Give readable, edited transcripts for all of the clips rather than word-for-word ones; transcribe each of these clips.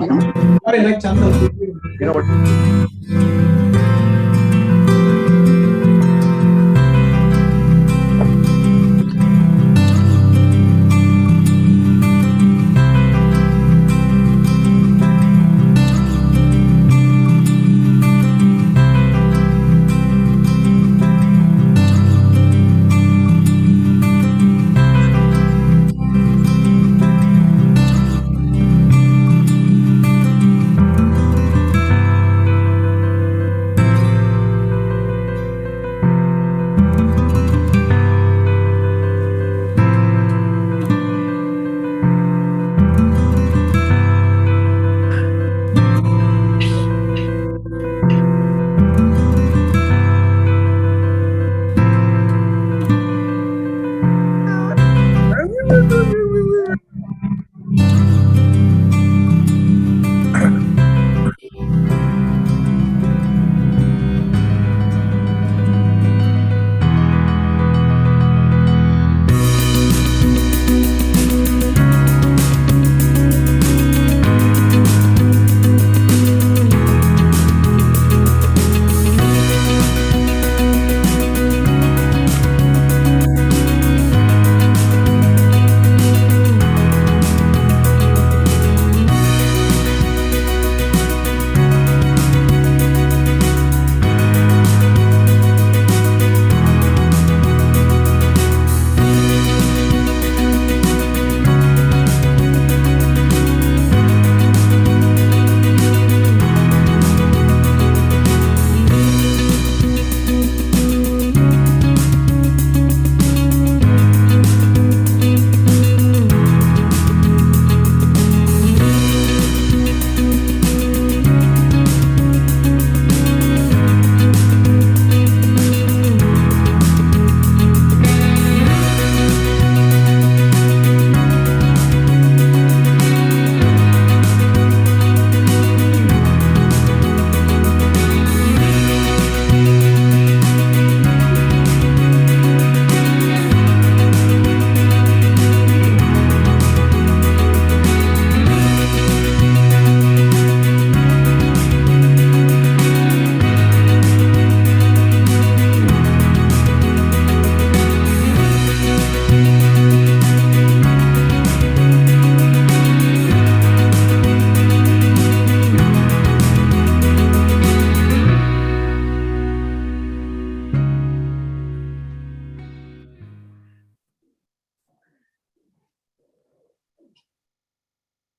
You know what?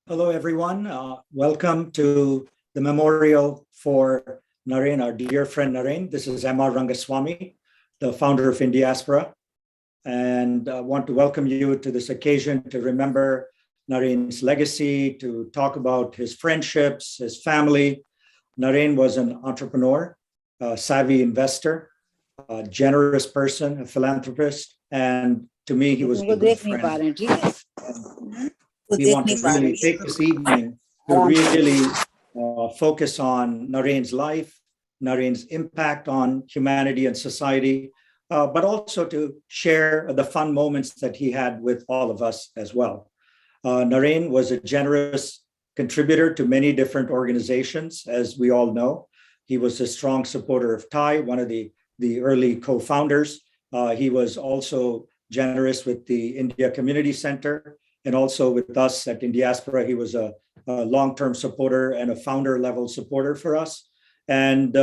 Hello, everyone. Welcome to the memorial for Naren, our dear friend Naren. This is M.R. Rangaswami, the founder of Indiaspora, and I want to welcome you to this occasion to remember Naren's legacy, to talk about his friendships, his family. Naren was an entrepreneur, a savvy investor, a generous person, a philanthropist, and to me, he was a good friend. We want to really take this evening to really focus on Naren's life, Naren's impact on humanity and society, but also to share the fun moments that he had with all of us as well. Naren was a generous contributor to many different organizations, as we all know. He was a strong supporter of TIE, one of the early co-founders. He was also generous with the India Community Center, and also with us at Indiaspora. He was a long-term supporter and a founder-level supporter for us. And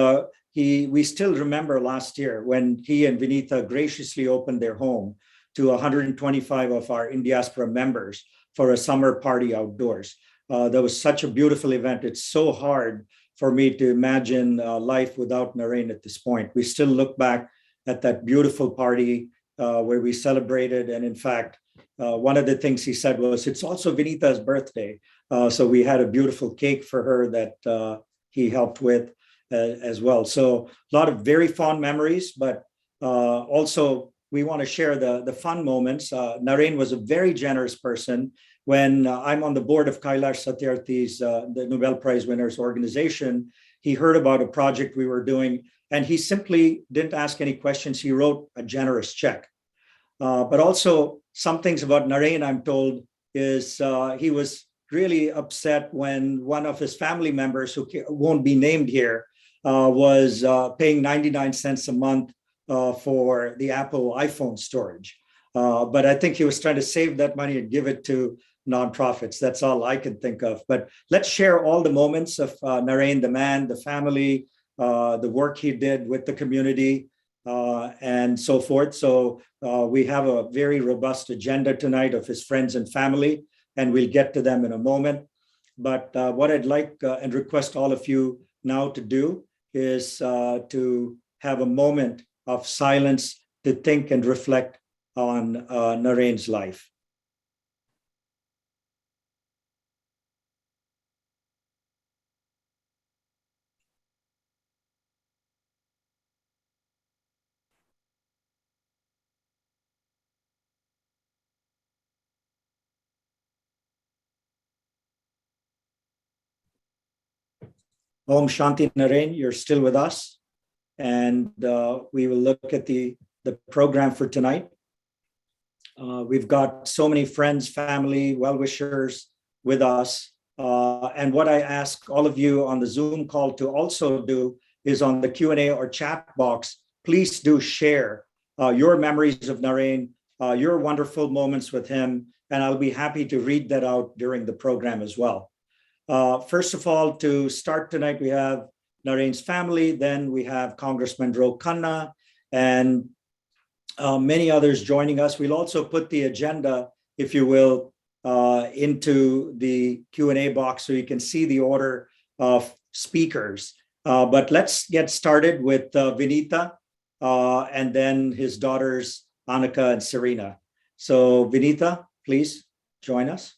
we still remember last year when he and Vinitha graciously opened their home to 125 of our Indiaspora members for a summer party outdoors. That was such a beautiful event. It's so hard for me to imagine life without Naren at this point. We still look back at that beautiful party where we celebrated. And in fact, one of the things he said was, it's also Vinitha's birthday. So we had a beautiful cake for her that he helped with as well. So a lot of very fond memories, but also we want to share the fun moments. Naren was a very generous person. When I'm on the board of Kailash Satyarthi's, the Nobel Prize winners organization, he heard about a project we were doing, and he simply didn't ask any questions. He wrote a generous check. But also some things about Naren, I'm told, is he was really upset when one of his family members, who won't be named here, was paying 99 cents a month for the Apple iPhone storage. But I think he was trying to save that money and give it to nonprofits. That's all I can think of. But let's share all the moments of Naren, the man, the family, the work he did with the community, and so forth. So we have a very robust agenda tonight of his friends and family, and we'll get to them in a moment. But what I'd like and request all of you now to do is to have a moment of silence to think and reflect on Naren's life. Om Shanti Naren, you're still with us. And we will look at the program for tonight. We've got so many friends, family, well-wishers with us. And what I ask all of you on the Zoom call to also do is on the Q&A or chat box, please do share your memories of Naren, your wonderful moments with him, and I'll be happy to read that out during the program as well. First of all, to start tonight, we have Naren's family, then we have Congressman Khanna, and many others joining us. We'll also put the agenda, if you will, into the Q&A box so you can see the order of speakers. But let's get started with Vinita and then his daughters, Annika and Serena. So Vinita, please join us.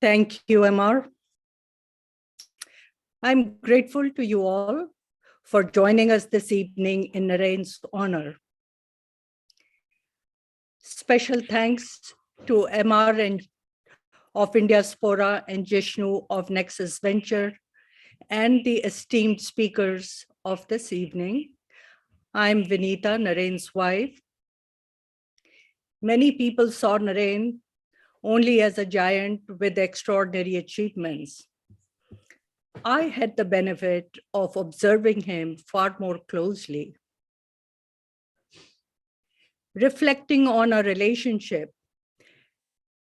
Thank you, MR. I'm grateful to you all for joining us this evening in Naren's honor. Special thanks to MR and of Indiaspora and Jishnu of Nexus Venture and the esteemed speakers of this evening. I'm Vinita, Naren's wife. Many people saw Naren only as a giant with extraordinary achievements. I had the benefit of observing him far more closely. Reflecting on our relationship,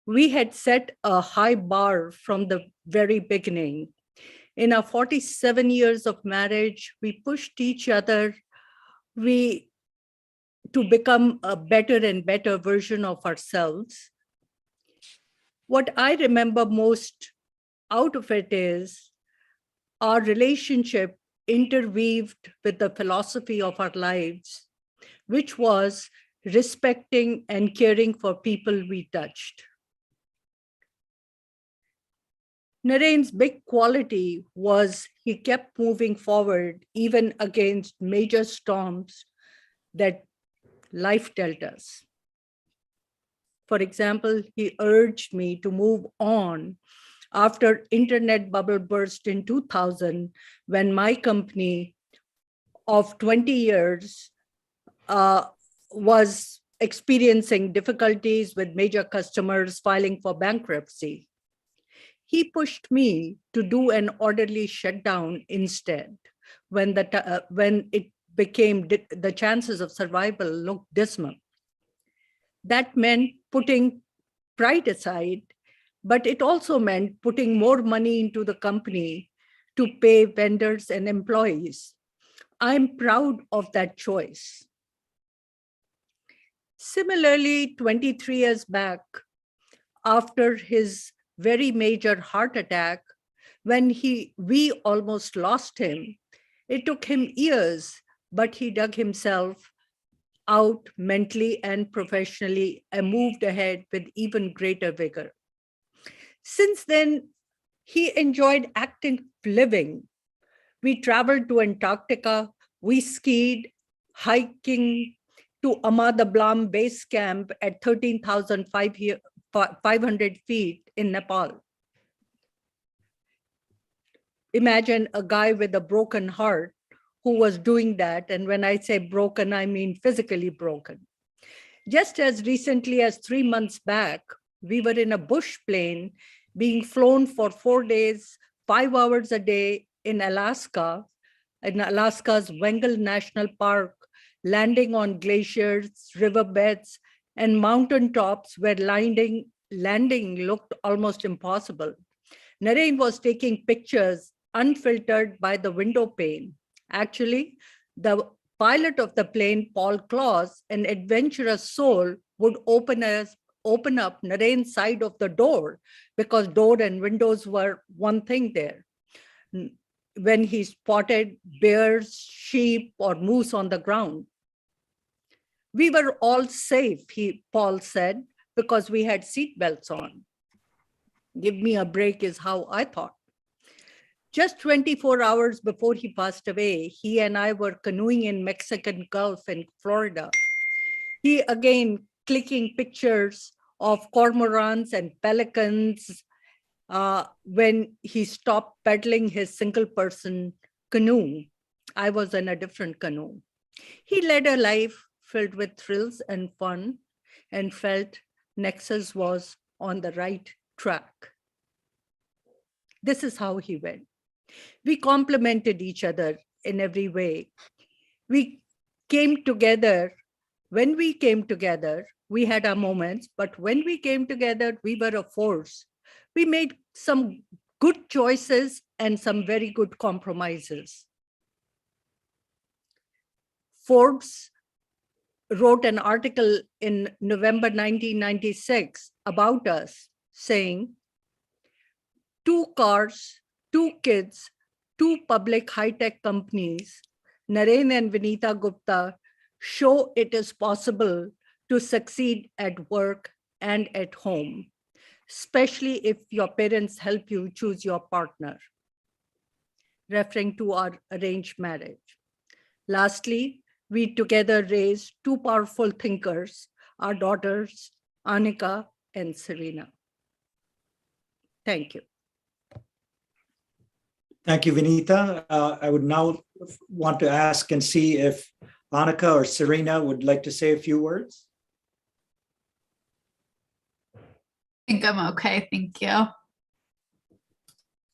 we had set a high bar from the very beginning. In our 47 years of marriage, we pushed each other to become a better and better version of ourselves. What I remember most out of it is our relationship interweaved with the philosophy of our lives, which was respecting and caring for people we touched. Naren's big quality was he kept moving forward even against major storms that life dealt us. For example, he urged me to move on after internet bubble burst in 2000, when my company of 20 years was experiencing difficulties with major customers filing for bankruptcy. He pushed me to do an orderly shutdown instead when it became the chances of survival looked dismal. That meant putting pride aside, but it also meant putting more money into the company to pay vendors and employees. I'm proud of that choice. Similarly, 23 years back, after his very major heart attack, when we almost lost him, it took him years, but he dug himself out mentally and professionally and moved ahead with even greater vigor. Since then, he enjoyed active living. We traveled to Antarctica, we skied, hiking to Ahmedabad base camp at 13,500 feet in Nepal. Imagine a guy with a broken heart who was doing that. And when I say broken, I mean physically broken. Just as recently as 3 months back, We were in a bush plane being flown for 4 days, 5 hours a day in Alaska's Wrangell National Park, landing on glaciers, riverbeds, and mountaintops where landing looked almost impossible. Naren was taking pictures unfiltered by the window pane. Actually, the pilot of the plane, Paul Claus, an adventurous soul, would open up Naren's side of the door because door and windows were one thing there. When he spotted bears, sheep, or moose on the ground. We were all safe, Paul said, because we had seatbelts on. Give me a break is how I thought. Just 24 hours before he passed away, he and I were canoeing in Mexican Gulf in Florida. He again clicking pictures of cormorants and pelicans when he stopped pedaling his single-person canoe. I was in a different canoe. He led a life filled with thrills and fun and felt Nexus was on the right track. This is how he went. We complemented each other in every way. We came together. When we came together, we had our moments, but when we came together, we were a force. We made some good choices and some very good compromises. Forbes wrote an article in November 1996 about us saying, 2 cars, 2 kids, 2 public high-tech companies, Naren and Vinita Gupta show it is possible to succeed at work and at home, especially if your parents help you choose your partner, referring to our arranged marriage. Lastly, we together raised 2 powerful thinkers, our daughters, Anika and Serena. Thank you. Thank you, Vinita. I would now want to ask and see if Anika or Serena would like to say a few words. I think I'm okay, thank you.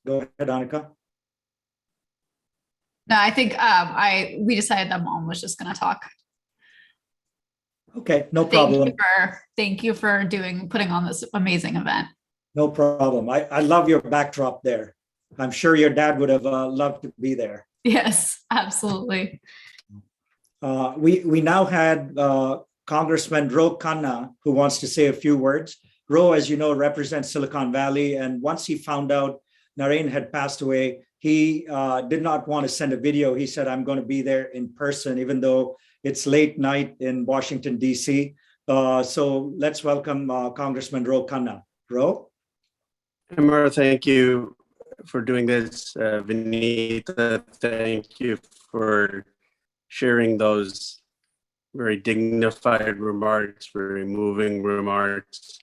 Go ahead, Anika. No, I think we decided that Mom was just gonna talk. Okay, no problem. Thank you for putting on this amazing event. No problem. I love your backdrop there. I'm sure your dad would have loved to be there. Yes, absolutely. We now had Congressman Khanna, who wants to say a few words. Ro, as you know, represents Silicon Valley. And once he found out Naren had passed away, he did not want to send a video. He said, I'm going to be there in person, even though it's late night in Washington, D.C. So let's welcome Congressman Khanna. Ro? Amar, thank you for doing this. Vinita, thank you for sharing those very dignified remarks, very moving remarks.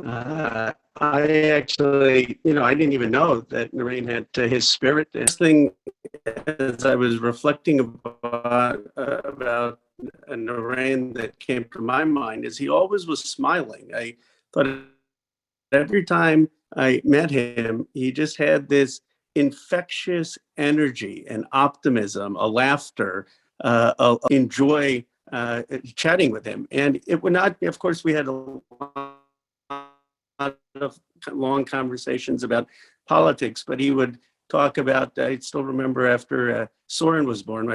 I actually, I didn't even know that Naren had his spirit. This thing, as I was reflecting about Naren, that came to my mind is he always was smiling. I thought every time I met him, he just had this infectious energy and optimism, a laughter, enjoy chatting with him. And it would not, of course, we had a lot of long conversations about politics, but he would talk about, I still remember after Soren was born,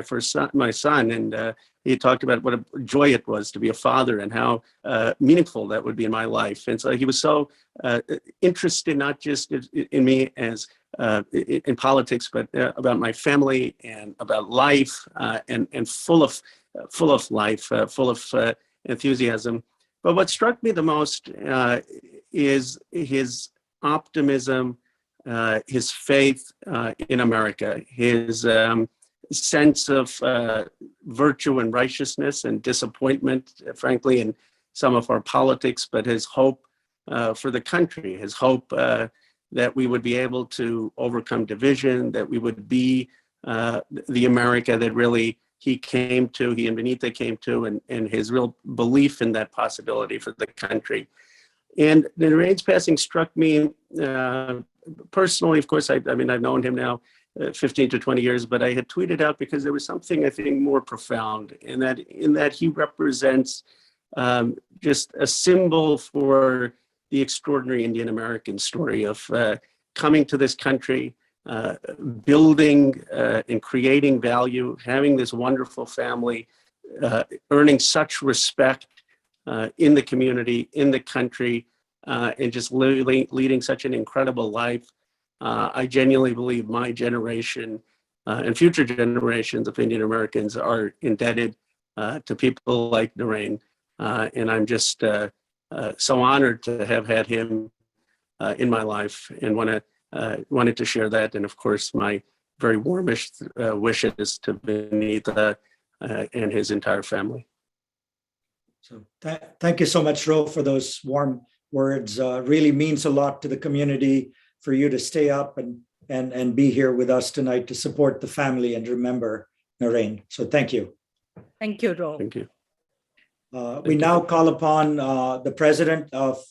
my son, and he talked about what a joy it was to be a father and how meaningful that would be in my life. And so he was so interested, not just in me as in politics, but about my family and about life, and full of life, full of enthusiasm. But what struck me the most is his optimism, his faith in America, his sense of virtue and righteousness and disappointment, frankly, in some of our politics, but his hope for the country, his hope that we would be able to overcome division, that we would be the America that really he and Vinita came to, and his real belief in that possibility for the country. And Naren's passing struck me personally. Of course, I mean, I've known him now 15 to 20 years, but I had tweeted out because there was something I think more profound in that he represents just a symbol for the extraordinary Indian American story of coming to this country, building and creating value, having this wonderful family, earning such respect in the community, in the country, and just leading such an incredible life. I genuinely believe my generation and future generations of Indian Americans are indebted to people like Naren. And I'm just so honored to have had him in my life, and wanted to share that. And of course, my very warmest wishes to Vinita and his entire family. So thank you so much, Ro, for those warm words. Really means a lot to the community for you to stay up and be here with us tonight to support the family and remember Naren. So thank you. Thank you, Ro. Thank you. We now call upon the president of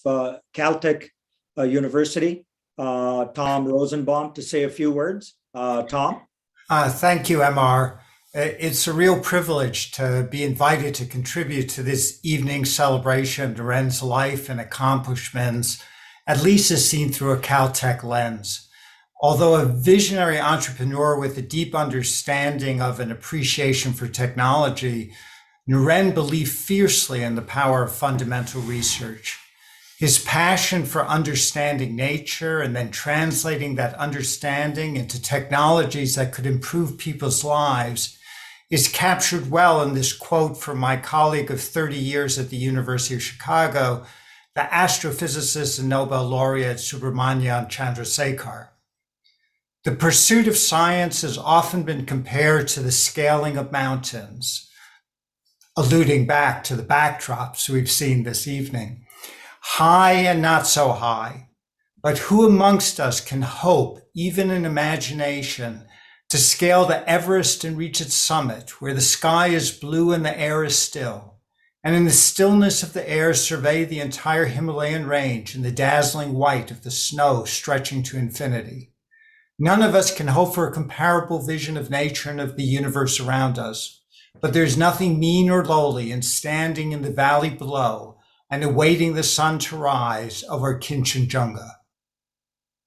Caltech University, Tom Rosenbaum, to say a few words. Tom? Thank you, MR. It's a real privilege to be invited to contribute to this evening's celebration of Naren's life and accomplishments, at least as seen through a Caltech lens. Although a visionary entrepreneur with a deep understanding of and appreciation for technology, Naren believed fiercely in the power of fundamental research. His passion for understanding nature and then translating that understanding into technologies that could improve people's lives is captured well in this quote from my colleague of 30 years at the University of Chicago, the astrophysicist and Nobel laureate Subrahmanyan Chandrasekhar. The pursuit of science has often been compared to the scaling of mountains, alluding back to the backdrops we've seen this evening. High and not so high, but who amongst us can hope, even in imagination, to scale the Everest and reach its summit, where the sky is blue and the air is still, and in the stillness of the air survey the entire Himalayan range in the dazzling white of the snow stretching to infinity? None of us can hope for a comparable vision of nature and of the universe around us, but there's nothing mean or lowly in standing in the valley below and awaiting the sun to rise over Kinchenjunga.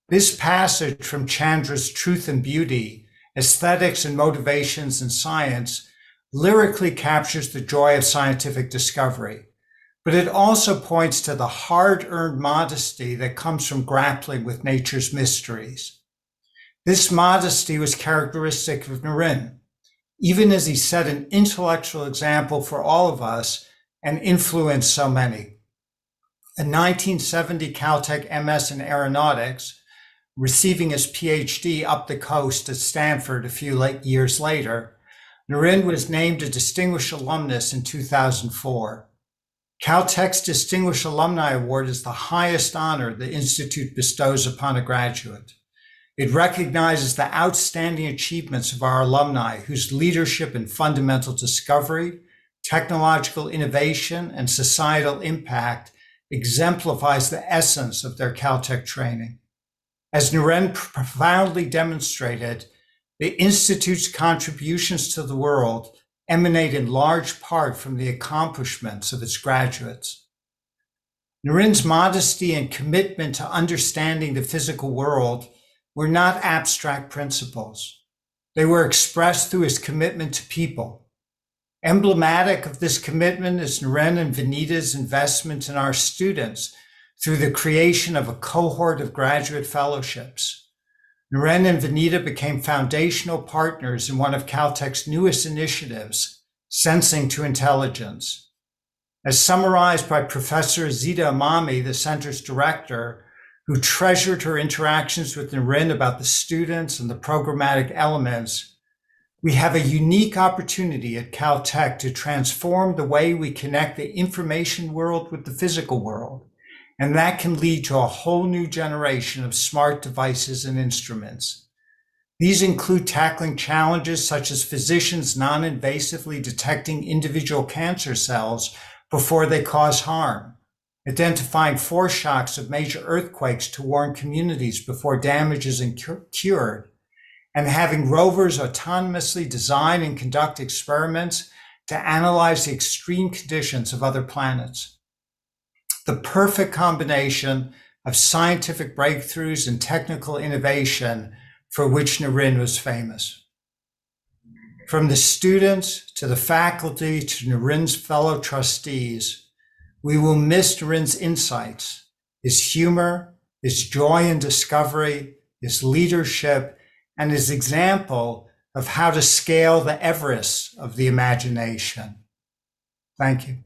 This passage from Chandra's Truth and Beauty, Aesthetics and Motivations in Science, lyrically captures the joy of scientific discovery, but it also points to the hard-earned modesty that comes from grappling with nature's mysteries. This modesty was characteristic of Naren, even as he set an intellectual example for all of us and influenced so many. In 1970 Caltech MS in Aeronautics, receiving his PhD up the coast at Stanford a few years later, Naren was named a Distinguished Alumnus in 2004. Caltech's Distinguished Alumni Award is the highest honor the Institute bestows upon a graduate. It recognizes the outstanding achievements of our alumni whose leadership in fundamental discovery, technological innovation, and societal impact exemplifies the essence of their Caltech training. As Naren profoundly demonstrated, the Institute's contributions to the world emanate in large part from the accomplishments of its graduates. Naren's modesty and commitment to understanding the physical world were not abstract principles. They were expressed through his commitment to people. Emblematic of this commitment is Naren and Vinita's investment in our students through the creation of a cohort of graduate fellowships. Naren and Vinita became foundational partners in one of Caltech's newest initiatives, Sensing to Intelligence. As summarized by Professor Zita Amami, the center's director, who treasured her interactions with Naren about the students and the programmatic elements, we have a unique opportunity at Caltech to transform the way we connect the information world with the physical world. And that can lead to a whole new generation of smart devices and instruments. These include tackling challenges such as physicians non-invasively detecting individual cancer cells before they cause harm, identifying foreshocks of major earthquakes to warn communities before damage is incurred, and having rovers autonomously design and conduct experiments to analyze the extreme conditions of other planets. The perfect combination of scientific breakthroughs and technical innovation for which Naren was famous. From the students to the faculty to Naren's fellow trustees, we will miss Naren's insights, his humor, his joy in discovery, his leadership, and his example of how to scale the Everest of the imagination. Thank you.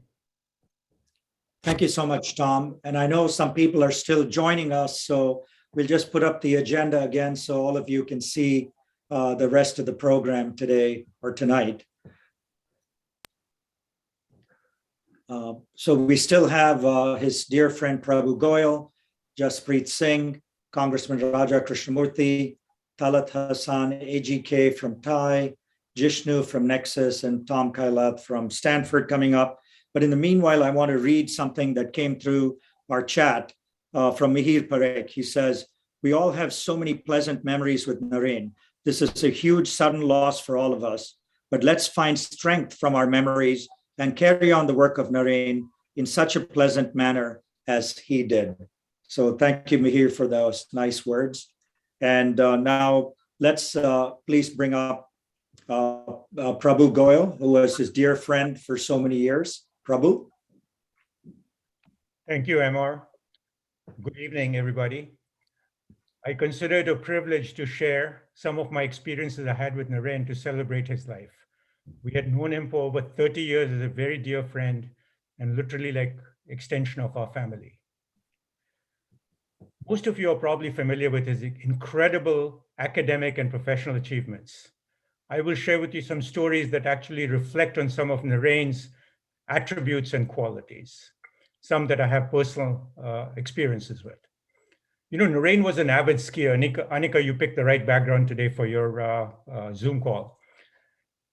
Thank you so much, Tom. And I know some people are still joining us, so we'll just put up the agenda again so all of you can see the rest of the program today or tonight. So we still have his dear friend Prabhu Goel, Jaspreet Singh, Congressman Raja Krishnamoorthi, Talat Hasan, AGK from Thai, Jishnu from Nexus, and Tom Kailat from Stanford coming up. But in the meanwhile, I want to read something that came through our chat from Mihir Parekh. He says, "We all have so many pleasant memories with Naren. This is a huge sudden loss for all of us, but let's find strength from our memories and carry on the work of Naren in such a pleasant manner as he did." So thank you, Mihir, for those nice words. And now let's please bring up Prabhu Goel, who was his dear friend for so many years. Prabhu. Thank you, Amar. Good evening, everybody. I consider it a privilege to share some of my experiences I had with Naren to celebrate his life. We had known him for over 30 years as a very dear friend and literally like extension of our family. Most of you are probably familiar with his incredible academic and professional achievements. I will share with you some stories that actually reflect on some of Naren's attributes and qualities, some that I have personal experiences with. You know, Naren was an avid skier. Anika, you picked the right background today for your Zoom call.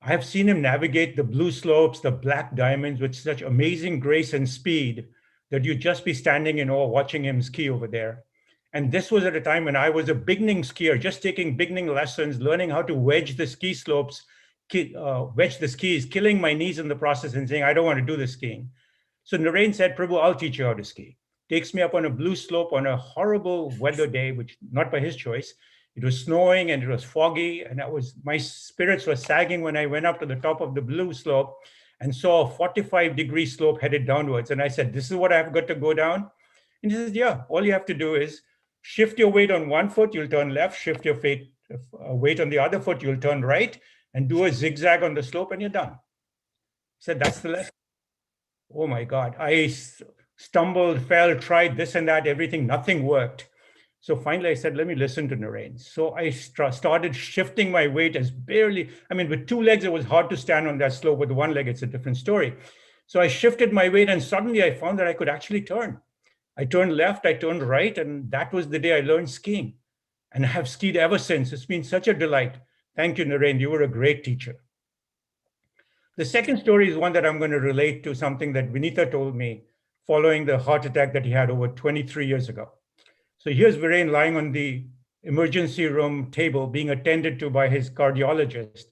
I have seen him navigate the blue slopes, the black diamonds with such amazing grace and speed that you'd just be standing in awe watching him ski over there. And this was at a time when I was a beginning skier, just taking beginning lessons, learning how to wedge the ski slopes, wedge the skis, killing my knees in the process and saying, I don't want to do this skiing. So Naren said, Prabhu, I'll teach you how to ski. Takes me up on a blue slope on a horrible weather day, which not by his choice. It was snowing and it was foggy, and my spirits were sagging when I went up to the top of the blue slope and saw a 45-degree slope headed downwards. And I said, this is what I've got to go down? And he says, yeah, all you have to do is shift your weight on one foot, you'll turn left, shift your weight on the other foot, you'll turn right, and do a zigzag on the slope, and you're done. He said, that's the lesson. Oh my God. I stumbled, fell, tried this and that, everything, nothing worked. So finally I said, let me listen to Naren. So I started shifting my weight with two legs, it was hard to stand on that slope. With one leg, it's a different story. So I shifted my weight and suddenly I found that I could actually turn. I turned left, I turned right, and that was the day I learned skiing. And I have skied ever since. It's been such a delight. Thank you, Naren. You were a great teacher. The second story is one that I'm going to relate to something that Vinita told me following the heart attack that he had over 23 years ago. So here's Viren lying on the emergency room table being attended to by his cardiologist.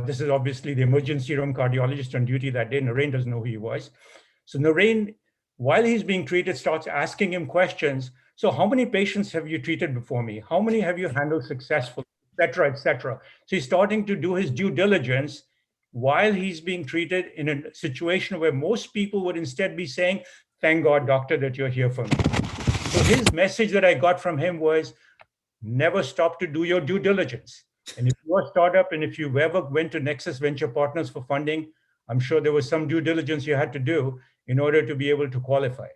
This is obviously the emergency room cardiologist on duty that day. Naren doesn't know who he was. So Naren, while he's being treated, starts asking him questions. So how many patients have you treated before me? How many have you handled successfully, et cetera, et cetera. So he's starting to do his due diligence while he's being treated in a situation where most people would instead be saying, thank God, doctor, that you're here for me. So his message that I got from him was, never stop to do your due diligence. And if you're a startup and if you ever went to Nexus Venture Partners for funding, I'm sure there was some due diligence you had to do in order to be able to qualify.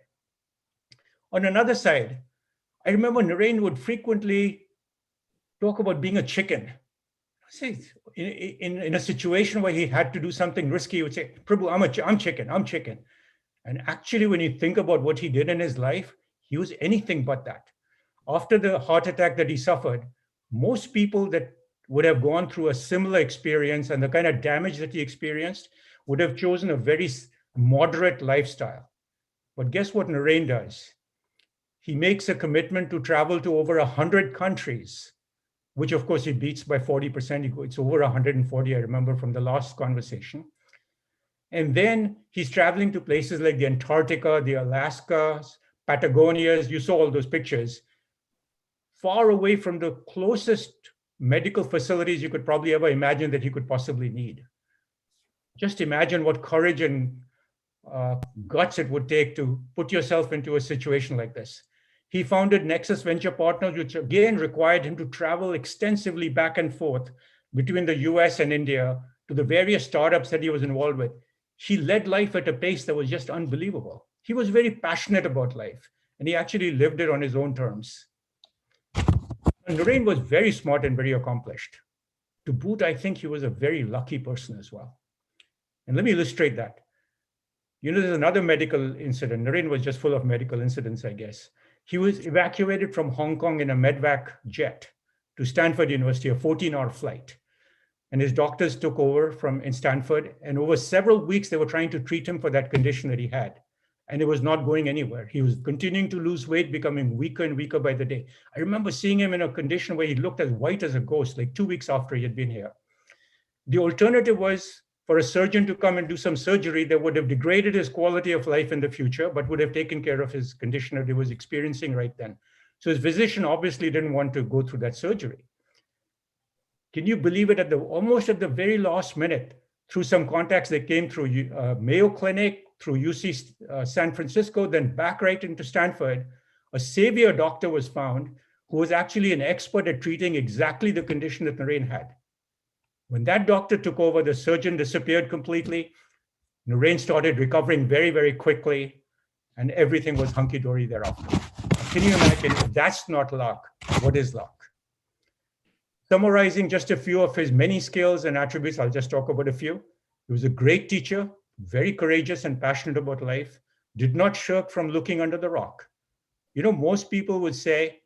On another side, I remember Naren would frequently talk about being a chicken. In a situation where he had to do something risky, he would say, Prabhu, I'm chicken. And actually, when you think about what he did in his life, he was anything but that. After the heart attack that he suffered, most people that would have gone through a similar experience and the kind of damage that he experienced would have chosen a very moderate lifestyle. But guess what Naren does? He makes a commitment to travel to over 100 countries, which of course he beats by 40%. It's over 140, I remember from the last conversation. And then he's traveling to places like the Antarctica, the Alaskas, Patagonias. You saw all those pictures. Far away from the closest medical facilities you could probably ever imagine that he could possibly need. Just imagine what courage and guts it would take to put yourself into a situation like this. He founded Nexus Venture Partners, which again required him to travel extensively back and forth between the US and India to the various startups that he was involved with. He led life at a pace that was just unbelievable. He was very passionate about life, and he actually lived it on his own terms. And Naren was very smart and very accomplished. To boot, I think he was a very lucky person as well. And let me illustrate that. You know, there's another medical incident. Naren was just full of medical incidents, I guess. He was evacuated from Hong Kong in a medvac jet to Stanford University, a 14-hour flight. And his doctors took over in Stanford. And over several weeks, they were trying to treat him for that condition that he had. And it was not going anywhere. He was continuing to lose weight, becoming weaker and weaker by the day. I remember seeing him in a condition where he looked as white as a ghost, like 2 weeks after he had been here. The alternative was for a surgeon to come and do some surgery that would have degraded his quality of life in the future, but would have taken care of his condition that he was experiencing right then. So his physician obviously didn't want to go through that surgery. Can you believe it? Almost at the very last minute, through some contacts that came through Mayo Clinic, through UC San Francisco, then back right into Stanford, a savior doctor was found who was actually an expert at treating exactly the condition that Naren had. When that doctor took over, the surgeon disappeared completely. Naren started recovering very, very quickly, and everything was hunky-dory thereafter. Can you imagine? If that's not luck, what is luck? Summarizing just a few of his many skills and attributes, I'll just talk about a few. He was a great teacher, very courageous and passionate about life, did not shirk from looking under the rock. You know, most people would say,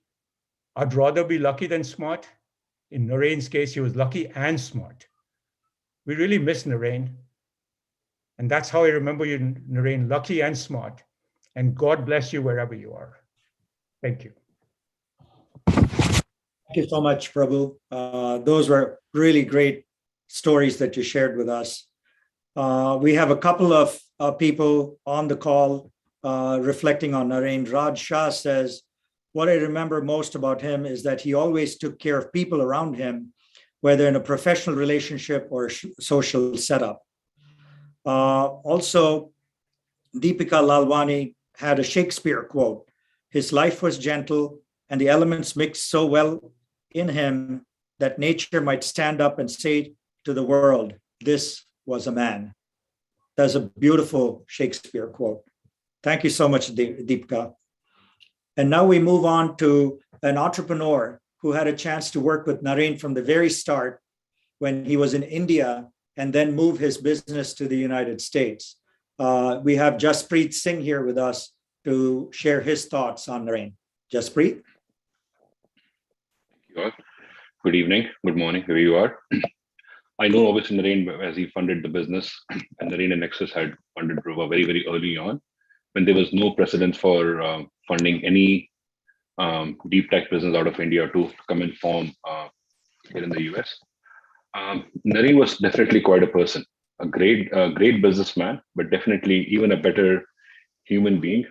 I'd rather be lucky than smart. In Naren's case, he was lucky and smart. We really miss Naren. And that's how I remember you, Naren, lucky and smart. And God bless you wherever you are. Thank you. Thank you so much, Prabhu. Those were really great stories that you shared with us. We have a couple of people on the call reflecting on Naren. Raj Shah says, what I remember most about him is that he always took care of people around him, whether in a professional relationship or social setup. Also, Deepika Lalwani had a Shakespeare quote. His life was gentle and the elements mixed so well in him that nature might stand up and say to the world, this was a man. That's a beautiful Shakespeare quote. Thank you so much, Deepika. And now we move on to an entrepreneur who had a chance to work with Naren from the very start when he was in India and then move his business to the United States. We have Jaspreet Singh here with us to share his thoughts on Naren. Jaspreet? Thank you all. Good evening, good morning, wherever you are. I know obviously Naren as he funded the business, and Naren and Nexus had funded Druva very, very early on when there was no precedent for funding any deep tech business out of India to come and form here in the US. Naren was definitely quite a person, a great businessman, but definitely even a better human being,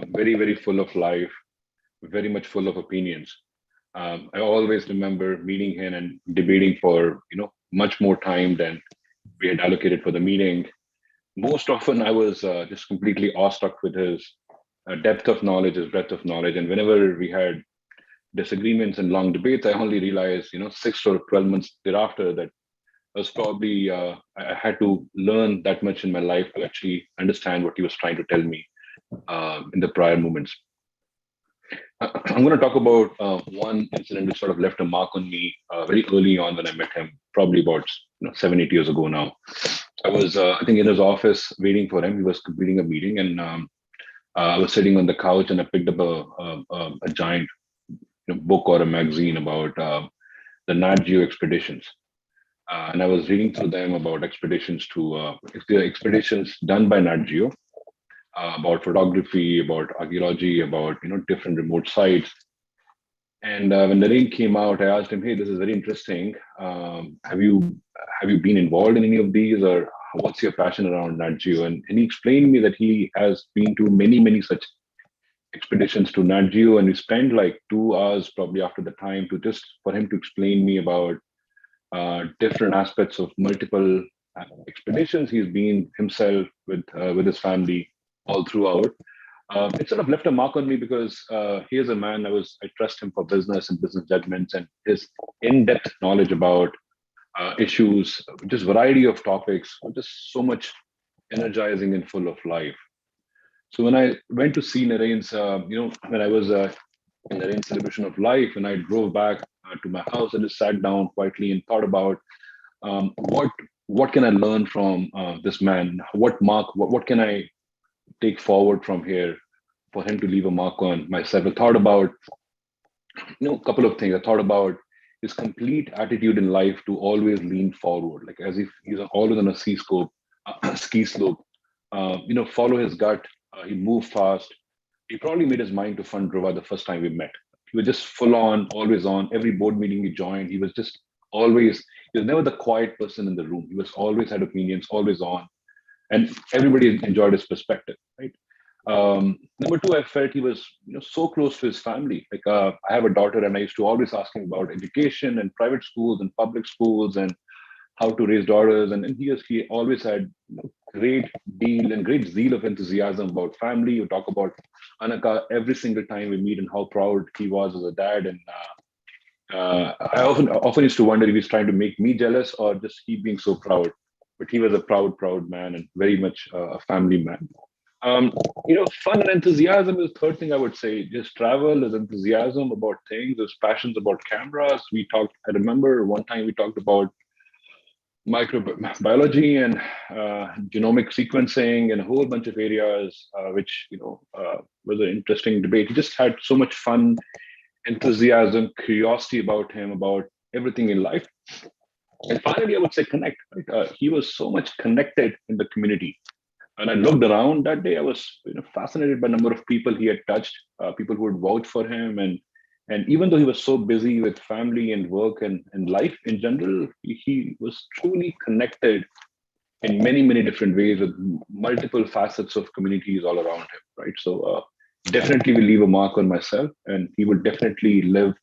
very, very full of life, very much full of opinions. I always remember meeting him and debating for much more time than we had allocated for the meeting. Most often I was just completely awestruck with his depth of knowledge, his breadth of knowledge. And whenever we had disagreements and long debates, I only realized 6 or 12 months thereafter that I was probably, I had to learn that much in my life to actually understand what he was trying to tell me in the prior moments. I'm going to talk about one incident which sort of left a mark on me very early on when I met him, probably about 7-8 years ago now. I was, I think, in his office waiting for him. He was completing a meeting, and I was sitting on the couch, and I picked up a giant book or a magazine about the Nat Geo expeditions. And I was reading through them about expeditions to expeditions done by Nat Geo about photography, about archaeology, about different remote sites. And when Naren came out, I asked him, "Hey, this is very interesting. Have you been involved in any of these, or what's your passion around Nat Geo?" And he explained to me that he has been to many such expeditions to Nat Geo, and we spent like 2 hours probably after the time to just for him to explain me about different aspects of multiple expeditions he's been himself with his family all throughout. It sort of left a mark on me because here's a man I trust him for business and business judgments, and his in-depth knowledge about issues, just variety of topics, just so much energizing and full of life. So when I went to see Naren's, when I was in Naren's celebration of life, and I drove back to my house, I just sat down quietly and thought about what can I learn from this man? What can I take forward from here for him to leave a mark on myself? I thought about a couple of things. I thought about his complete attitude in life to always lean forward, like as if he's always on a ski slope. Follow his gut. He moved fast. He probably made his mind to fund Druva the first time we met. He was just full on, always on. Every board meeting he joined, he was just always. He was never the quiet person in the room. He was always had opinions, always on, and everybody enjoyed his perspective. Right. Number two, I felt he was so close to his family. Like I have a daughter, and I used to always ask him about education and private schools and public schools and how to raise daughters. And he always had great zeal of enthusiasm about family. We talk about Anaka every single time we meet and how proud he was as a dad. And I often used to wonder if he's trying to make me jealous or just keep being so proud. But he was a proud man and very much a family man. Fun and enthusiasm is the third thing I would say. Just travel, there's enthusiasm about things, there's passions about cameras. I remember one time we talked about microbiology and genomic sequencing and a whole bunch of areas, which was an interesting debate. He just had so much fun, enthusiasm, curiosity about him, about everything in life. And finally, I would say connect. Right? He was so much connected in the community. And I looked around that day, I was fascinated by the number of people he had touched, people who would vouch for him. And even though he was so busy with family and work and life in general, he was truly connected in many different ways with multiple facets of communities all around him, right? So definitely will leave a mark on myself, and he will definitely live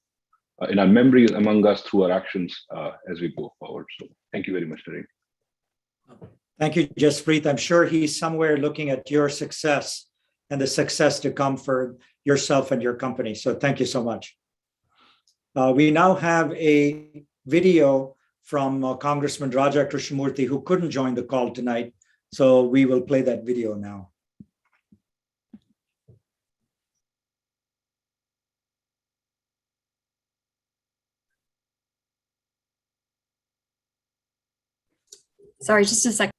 in our memories among us through our actions as we go forward. So thank you very much, Naren. Thank you, Jaspreet. I'm sure he's somewhere looking at your success and the success to come for yourself and your company. So thank you so much. We now have a video from Congressman Raja Krishnamoorthi, who couldn't join the call tonight. So we will play that video now. Sorry, just a second.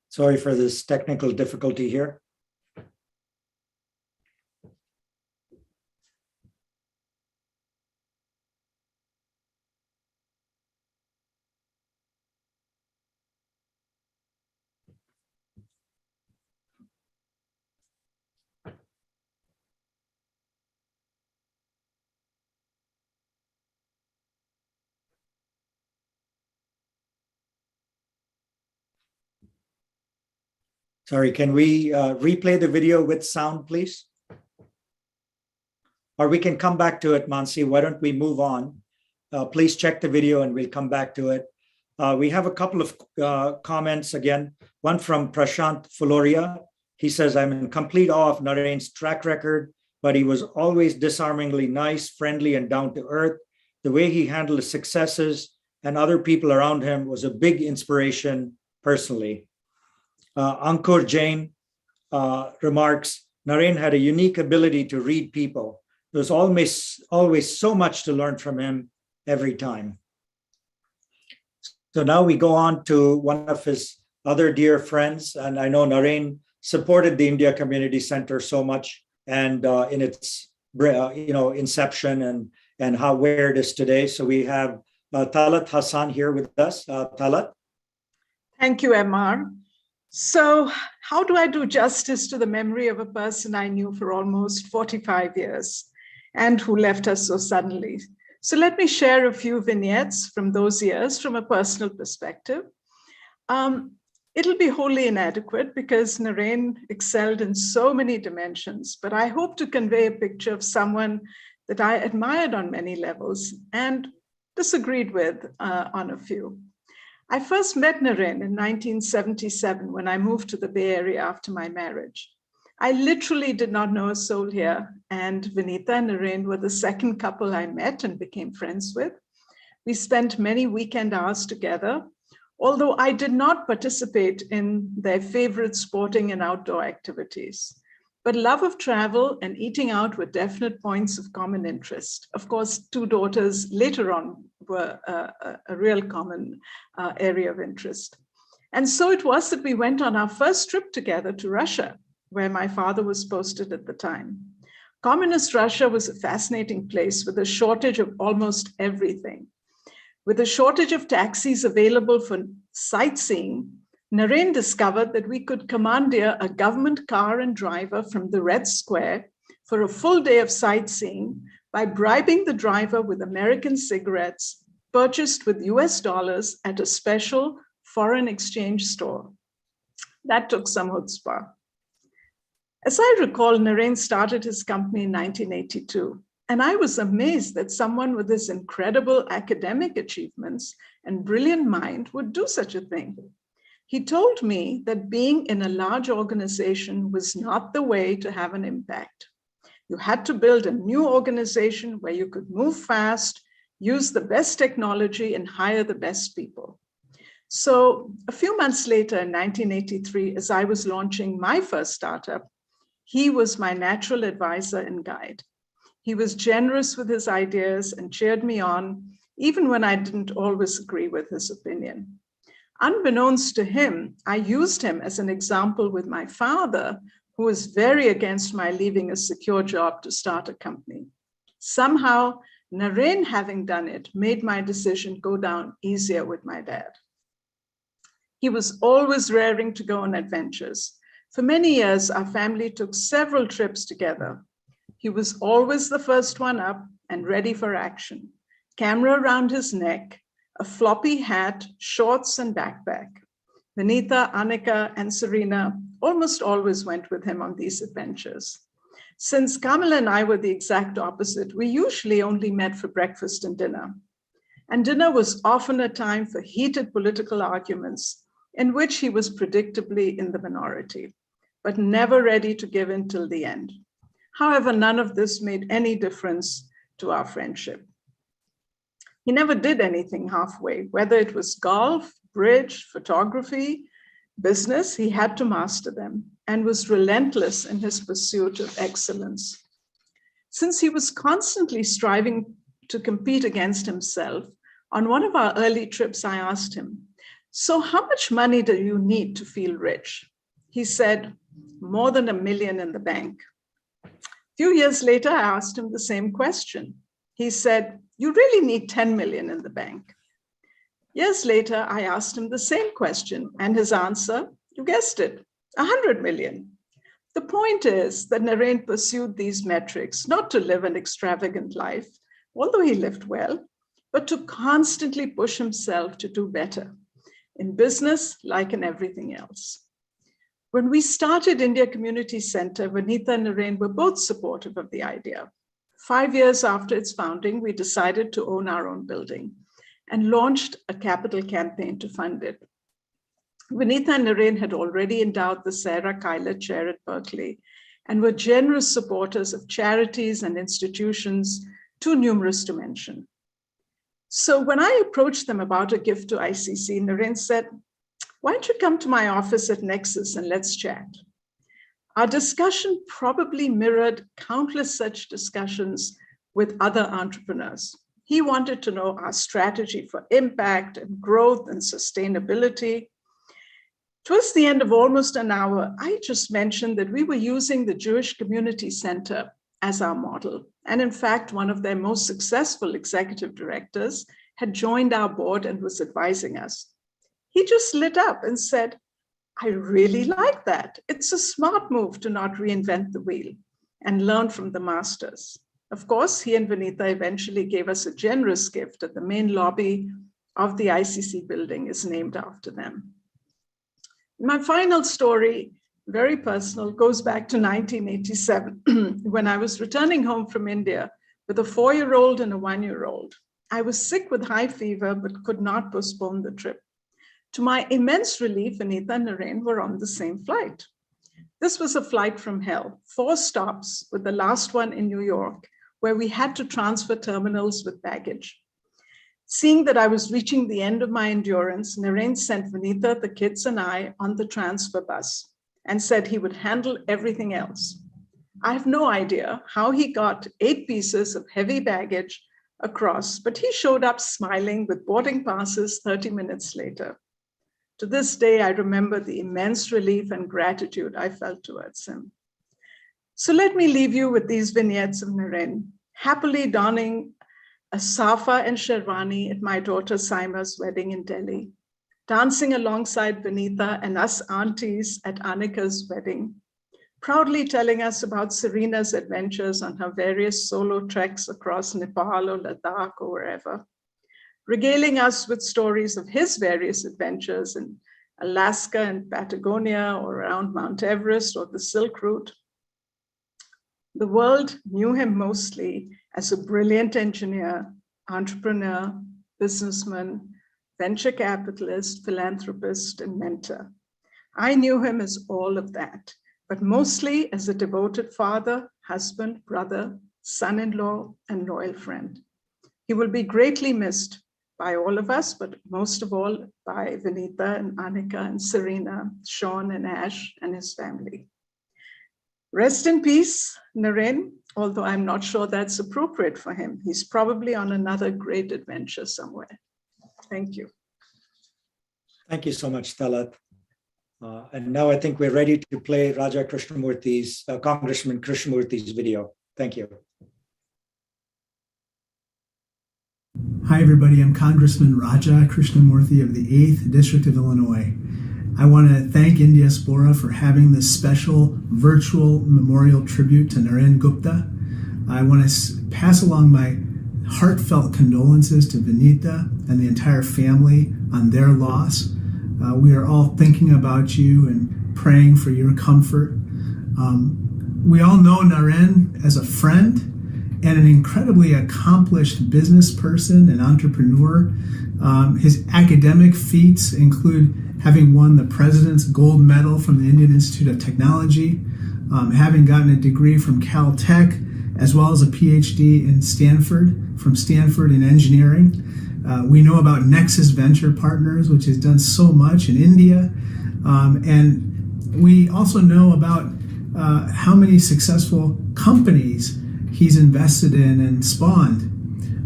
Sorry for this technical difficulty here. Sorry, can we replay the video with sound, please? Or we can come back to it, Mansi. Why don't we move on? Please check the video and we'll come back to it. We have a couple of comments again. One from Prashant Fuloria. He says, I'm in complete awe of Naren's track record, but he was always disarmingly nice, friendly, and down to earth. The way he handled his successes and other people around him was a big inspiration personally. Ankur Jain remarks, Naren had a unique ability to read people. There was always so much to learn from him every time. So now we go on to one of his other dear friends, and I know Naren supported the India Community Center so much and in its inception and where it is today. So we have Talat Hasan here with us. Talat. Thank you, MR. So how do I do justice to the memory of a person I knew for almost 45 years and who left us so suddenly? So let me share a few vignettes from those years from a personal perspective. It'll be wholly inadequate because Naren excelled in so many dimensions, but I hope to convey a picture of someone that I admired on many levels and disagreed with on a few. I first met Naren in 1977 when I moved to the Bay Area after my marriage. I literally did not know a soul here, and Vinita and Naren were the second couple I met and became friends with. We spent many weekend hours together, although I did not participate in their favorite sporting and outdoor activities. But love of travel and eating out were definite points of common interest. Of course, two daughters later on were a real common area of interest. And so it was that we went on our first trip together to Russia, where my father was posted at the time. Communist Russia was a fascinating place with a shortage of almost everything. With a shortage of taxis available for sightseeing, Naren discovered that we could commandeer a government car and driver from the Red Square for a full day of sightseeing by bribing the driver with American cigarettes purchased with US dollars at a special foreign exchange store. That took some chutzpah. As I recall, Naren started his company in 1982, and I was amazed that someone with his incredible academic achievements and brilliant mind would do such a thing. He told me that being in a large organization was not the way to have an impact. You had to build a new organization where you could move fast, use the best technology, and hire the best people. So a few months later in 1983, as I was launching my first startup, he was my natural advisor and guide. He was generous with his ideas and cheered me on, even when I didn't always agree with his opinion. Unbeknownst to him, I used him as an example with my father, who was very against my leaving a secure job to start a company. Somehow, Naren having done it made my decision go down easier with my dad. He was always raring to go on adventures. For many years, our family took several trips together. He was always the first one up and ready for action. Camera around his neck, a floppy hat, shorts, and backpack. Vinita, Annika, and Serena almost always went with him on these adventures. Since Kamala and I were the exact opposite, we usually only met for breakfast and dinner. And dinner was often a time for heated political arguments in which he was predictably in the minority, but never ready to give in till the end. However, none of this made any difference to our friendship. He never did anything halfway, whether it was golf, bridge, photography, business, he had to master them and was relentless in his pursuit of excellence. Since he was constantly striving to compete against himself, on one of our early trips, I asked him, "So how much money do you need to feel rich?" He said, "More than $1 million in the bank." A few years later, I asked him the same question. He said, "You really need 10 million in the bank." Years later, I asked him the same question, and his answer, you guessed it, 100 million. The point is that Naren pursued these metrics not to live an extravagant life, although he lived well, but to constantly push himself to do better, in business like in everything else. When we started India Community Center, Vinita and Naren were both supportive of the idea. 5 years after its founding, we decided to own our own building and launched a capital campaign to fund it. Vinita and Naren had already endowed the Sarah Kailat Chair at Berkeley and were generous supporters of charities and institutions too numerous to mention. So when I approached them about a gift to ICC, Naren said, "Why don't you come to my office at Nexus and let's chat?" Our discussion probably mirrored countless such discussions with other entrepreneurs. He wanted to know our strategy for impact and growth and sustainability. Towards the end of almost an hour, I just mentioned that we were using the Jewish Community Center as our model. And in fact, one of their most successful executive directors had joined our board and was advising us. He just lit up and said, I really like that. It's a smart move to not reinvent the wheel and learn from the masters. Of course, he and Vinita eventually gave us a generous gift, that the main lobby of the ICC building is named after them. My final story, very personal, goes back to 1987, when I was returning home from India with a 4-year-old and a 1-year-old. I was sick with high fever, but could not postpone the trip. To my immense relief, Vinita and Naren were on the same flight. This was a flight from hell, 4 stops, with the last one in New York, where we had to transfer terminals with baggage. Seeing that I was reaching the end of my endurance, Naren sent Vinita, the kids, and I on the transfer bus and said he would handle everything else. I have no idea how he got 8 pieces of heavy baggage across, but he showed up smiling with boarding passes 30 minutes later. To this day, I remember the immense relief and gratitude I felt towards him. So let me leave you with these vignettes of Naren, happily donning a safa and sherwani at my daughter Saima's wedding in Delhi, dancing alongside Vinita and us aunties at Annika's wedding, proudly telling us about Serena's adventures on her various solo treks across Nepal or Ladakh or wherever, regaling us with stories of his various adventures in Alaska and Patagonia or around Mount Everest or the Silk Route. The world knew him mostly as a brilliant engineer, entrepreneur, businessman, venture capitalist, philanthropist, and mentor. I knew him as all of that, but mostly as a devoted father, husband, brother, son-in-law, and loyal friend. He will be greatly missed by all of us, but most of all by Vinita and Annika and Serena, Sean and Ash and his family. Rest in peace, Naren, although I'm not sure that's appropriate for him. He's probably on another great adventure somewhere. Thank you. Thank you so much, Talat. And now I think we're ready to play Raja Krishnamoorthi's, Congressman Krishnamoorthi's video. Thank you. Hi, everybody. I'm Congressman Raja Krishnamoorthi of the 8th District of Illinois. I want to thank Indiaspora for having this special virtual memorial tribute to Naren Gupta. I want to pass along my heartfelt condolences to Vinita and the entire family on their loss. We are all thinking about you and praying for your comfort. We all know Naren as a friend and an incredibly accomplished business person and entrepreneur. His academic feats include having won the President's Gold Medal from the Indian Institute of Technology, having gotten a degree from Caltech, as well as a PhD in Stanford in engineering. We know about Nexus Venture Partners, which has done so much in India. And we also know about how many successful companies he's invested in and spawned.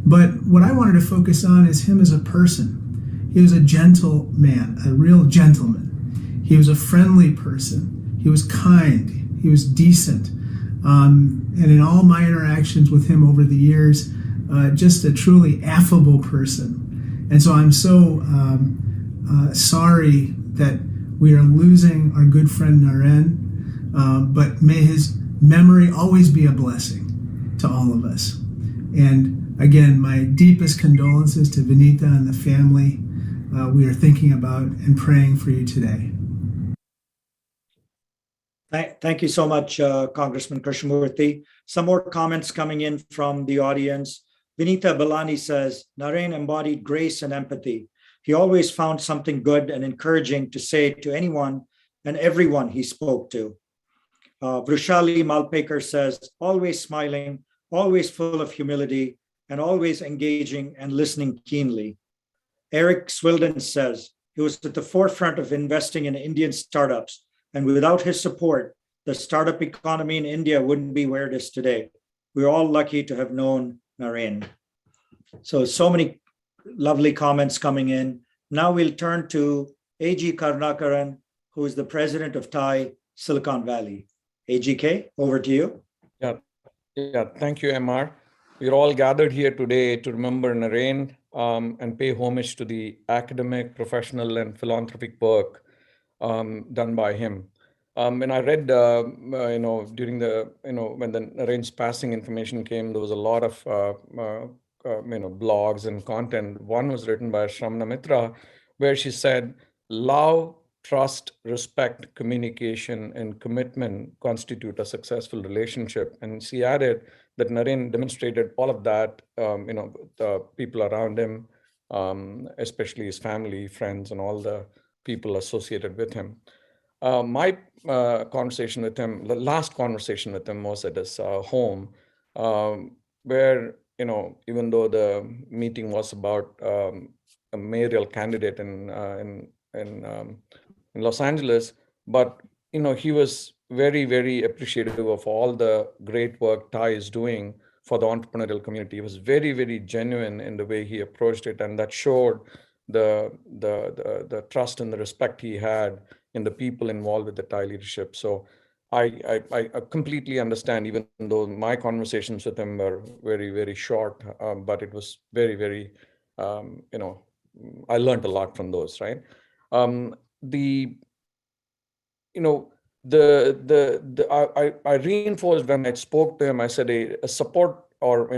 But what I wanted to focus on is him as a person. He was a gentle man, a real gentleman. He was a friendly person. He was kind. He was decent. And in all my interactions with him over the years, just a truly affable person. And so I'm so sorry that we are losing our good friend Naren, but may his memory always be a blessing to all of us. And again, my deepest condolences to Vinita and the family. We are thinking about and praying for you today. Thank you so much, Congressman Krishnamoorthi. Some more comments coming in from the audience. Vinita Balani says, Naren embodied grace and empathy. He always found something good and encouraging to say to anyone and everyone he spoke to. Vrushali Malpekar says, always smiling, always full of humility, and always engaging and listening keenly. Eric Swilden says, he was at the forefront of investing in Indian startups, and without his support, the startup economy in India wouldn't be where it is today. We're all lucky to have known Naren. So many lovely comments coming in. Now we'll turn to A.G. Karunakaran, who is the president of Thai Silicon Valley. AGK, over to you. Thank you, MR. We're all gathered here today to remember Naren and pay homage to the academic, professional, and philanthropic work done by him. When I read, during the, when the Naren's passing information came, there was a lot of, blogs and content. One was written by Shramana Mitra, where she said, love, trust, respect, communication, and commitment constitute a successful relationship. And she added that Naren demonstrated all of that, the people around him, especially his family, friends, and all the people associated with him. My conversation with him, the last conversation with him was at his home, where, even though the meeting was about a mayoral candidate in Los Angeles, but he was very, very appreciative of all the great work Thai is doing for the entrepreneurial community. He was very, very genuine in the way he approached it, and that showed the trust and the respect he had in the people involved with the Thai leadership. So I completely understand, even though my conversations with him were very, very short, but it was very, very, I learned a lot from those, right? I reinforced when I spoke to him, I said a support or,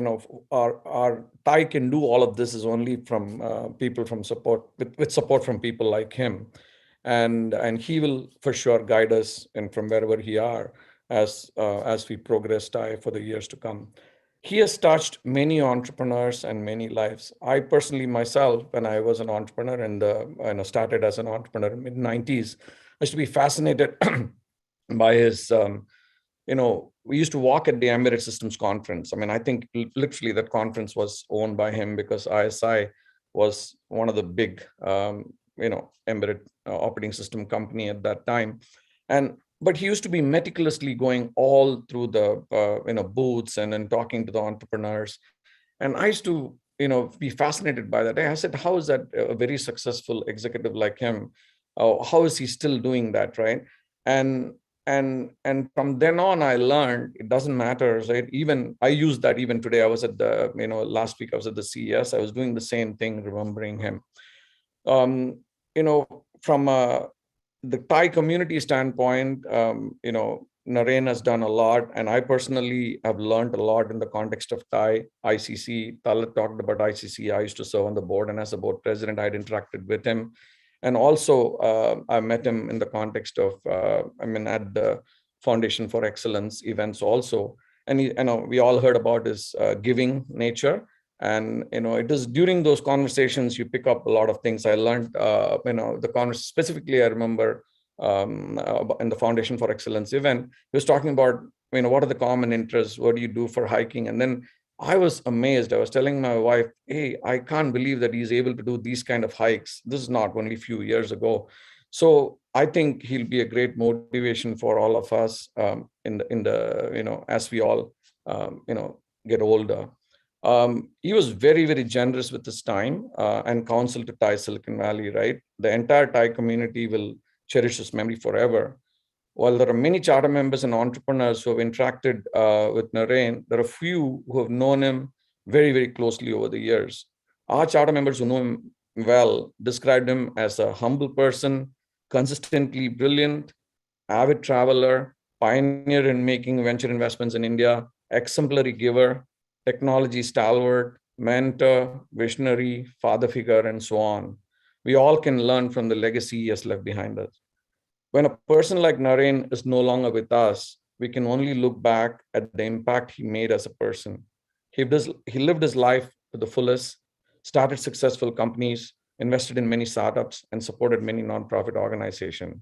our Thai can do all of this is only from people from support, with support from people like him. And he will for sure guide us and from wherever he are as we progress Thai for the years to come. He has touched many entrepreneurs and many lives. I personally myself, when I was an entrepreneur and started as an entrepreneur in the mid-90s, I used to be fascinated by his, we used to walk at the Embedded Systems Conference. I mean, I think literally that conference was owned by him because ISI was one of the big, embedded operating system company at that time. But he used to be meticulously going all through the booths and then talking to the entrepreneurs. And I used to be fascinated by that. I said, how is that a very successful executive like him? How is he still doing that, right? And from then on, I learned it doesn't matter, right? Even I use that even today. I was at the, last week I was at the CES. I was doing the same thing, remembering him. From the Thai community standpoint, Naren has done a lot, and I personally have learned a lot in the context of Thai ICC. Talat talked about ICC. I used to serve on the board, and as a board president, I'd interacted with him. And also, I met him in the context of, at the Foundation for Excellence events also. And we all heard about his giving nature. And it is during those conversations you pick up a lot of things. I learned, the conversation specifically. I remember in the Foundation for Excellence event, he was talking about, what are the common interests? What do you do for hiking? And then I was amazed. I was telling my wife, hey, I can't believe that he's able to do these kind of hikes. This is not only a few years ago. So I think he'll be a great motivation for all of us in the as we all get older. He was very, very generous with his time and counsel to Thai Silicon Valley, right? The entire Thai community will cherish his memory forever. While there are many charter members and entrepreneurs who have interacted with Naren, there are few who have known him very, very closely over the years. Our charter members who know him well described him as a humble person, consistently brilliant, avid traveler, pioneer in making venture investments in India, exemplary giver, technology stalwart, mentor, visionary, father figure, and so on. We all can learn from the legacy he has left behind us. When a person like Naren is no longer with us, we can only look back at the impact he made as a person. He lived his life to the fullest, started successful companies, invested in many startups, and supported many nonprofit organizations.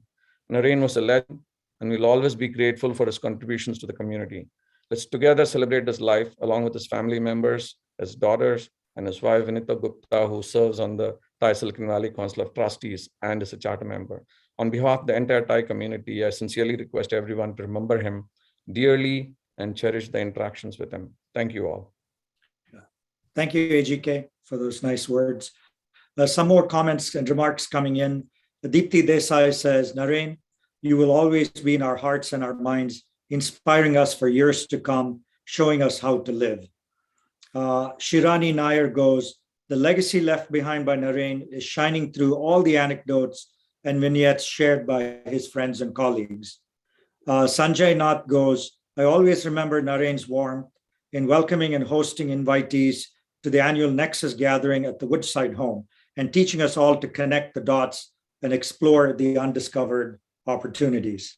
Naren was a legend, and we'll always be grateful for his contributions to the community. Let's together celebrate his life along with his family members, his daughters, and his wife, Vinita Gupta, who serves on the Thai Silicon Valley Council of Trustees and is a charter member. On behalf of the entire Thai community, I sincerely request everyone to remember him dearly and cherish the interactions with him. Thank you all. Thank you, AGK, for those nice words. Some more comments and remarks coming in. Deepthi Desai says, Naren, You will always be in our hearts and our minds, inspiring us for years to come, showing us how to live. Shirani Nair goes, the legacy left behind by Naren is shining through all the anecdotes and vignettes shared by his friends and colleagues. Sanjay Nath goes, I always remember Naren's warmth in welcoming and hosting invitees to the annual Nexus gathering at the Woodside home and teaching us all to connect the dots and explore the undiscovered opportunities.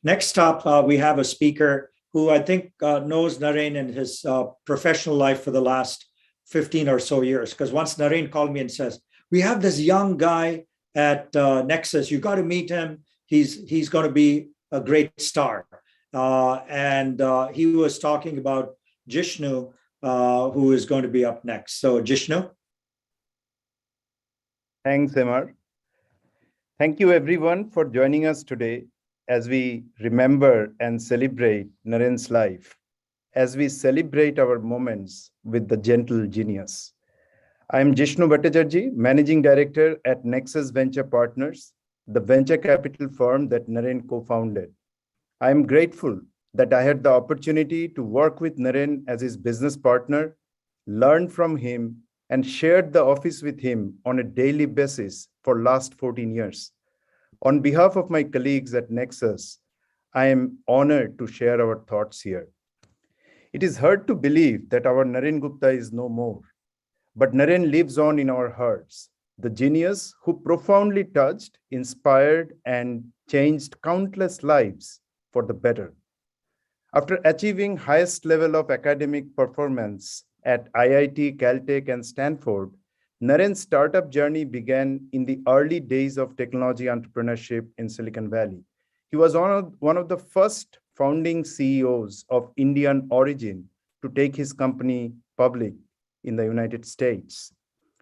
Next up, we have a speaker who I think knows Naren in his professional life for the last 15 or so years. Because once Naren called me and says, we have this young guy at Nexus, you got to meet him. He's going to be a great star. And he was talking about Jishnu, who is going to be up next. So Jishnu. Thanks, Emar. Thank you everyone for joining us today as we remember and celebrate Naren's life, as we celebrate our moments with the gentle genius. I am Jishnu Bhattacharjee, Managing Director at Nexus Venture Partners, the venture capital firm that Naren co-founded. I am grateful that I had the opportunity to work with Naren as his business partner, learn from him, and shared the office with him on a daily basis for last 14 years. On behalf of my colleagues at Nexus, I am honored to share our thoughts here. It is hard to believe that our Naren Gupta is no more, but Naren lives on in our hearts, the genius who profoundly touched, inspired, and changed countless lives for the better. After achieving highest level of academic performance at IIT, Caltech, and Stanford, Naren's startup journey began in the early days of technology entrepreneurship in Silicon Valley. He was one of the first founding CEOs of Indian origin to take his company public in the United States.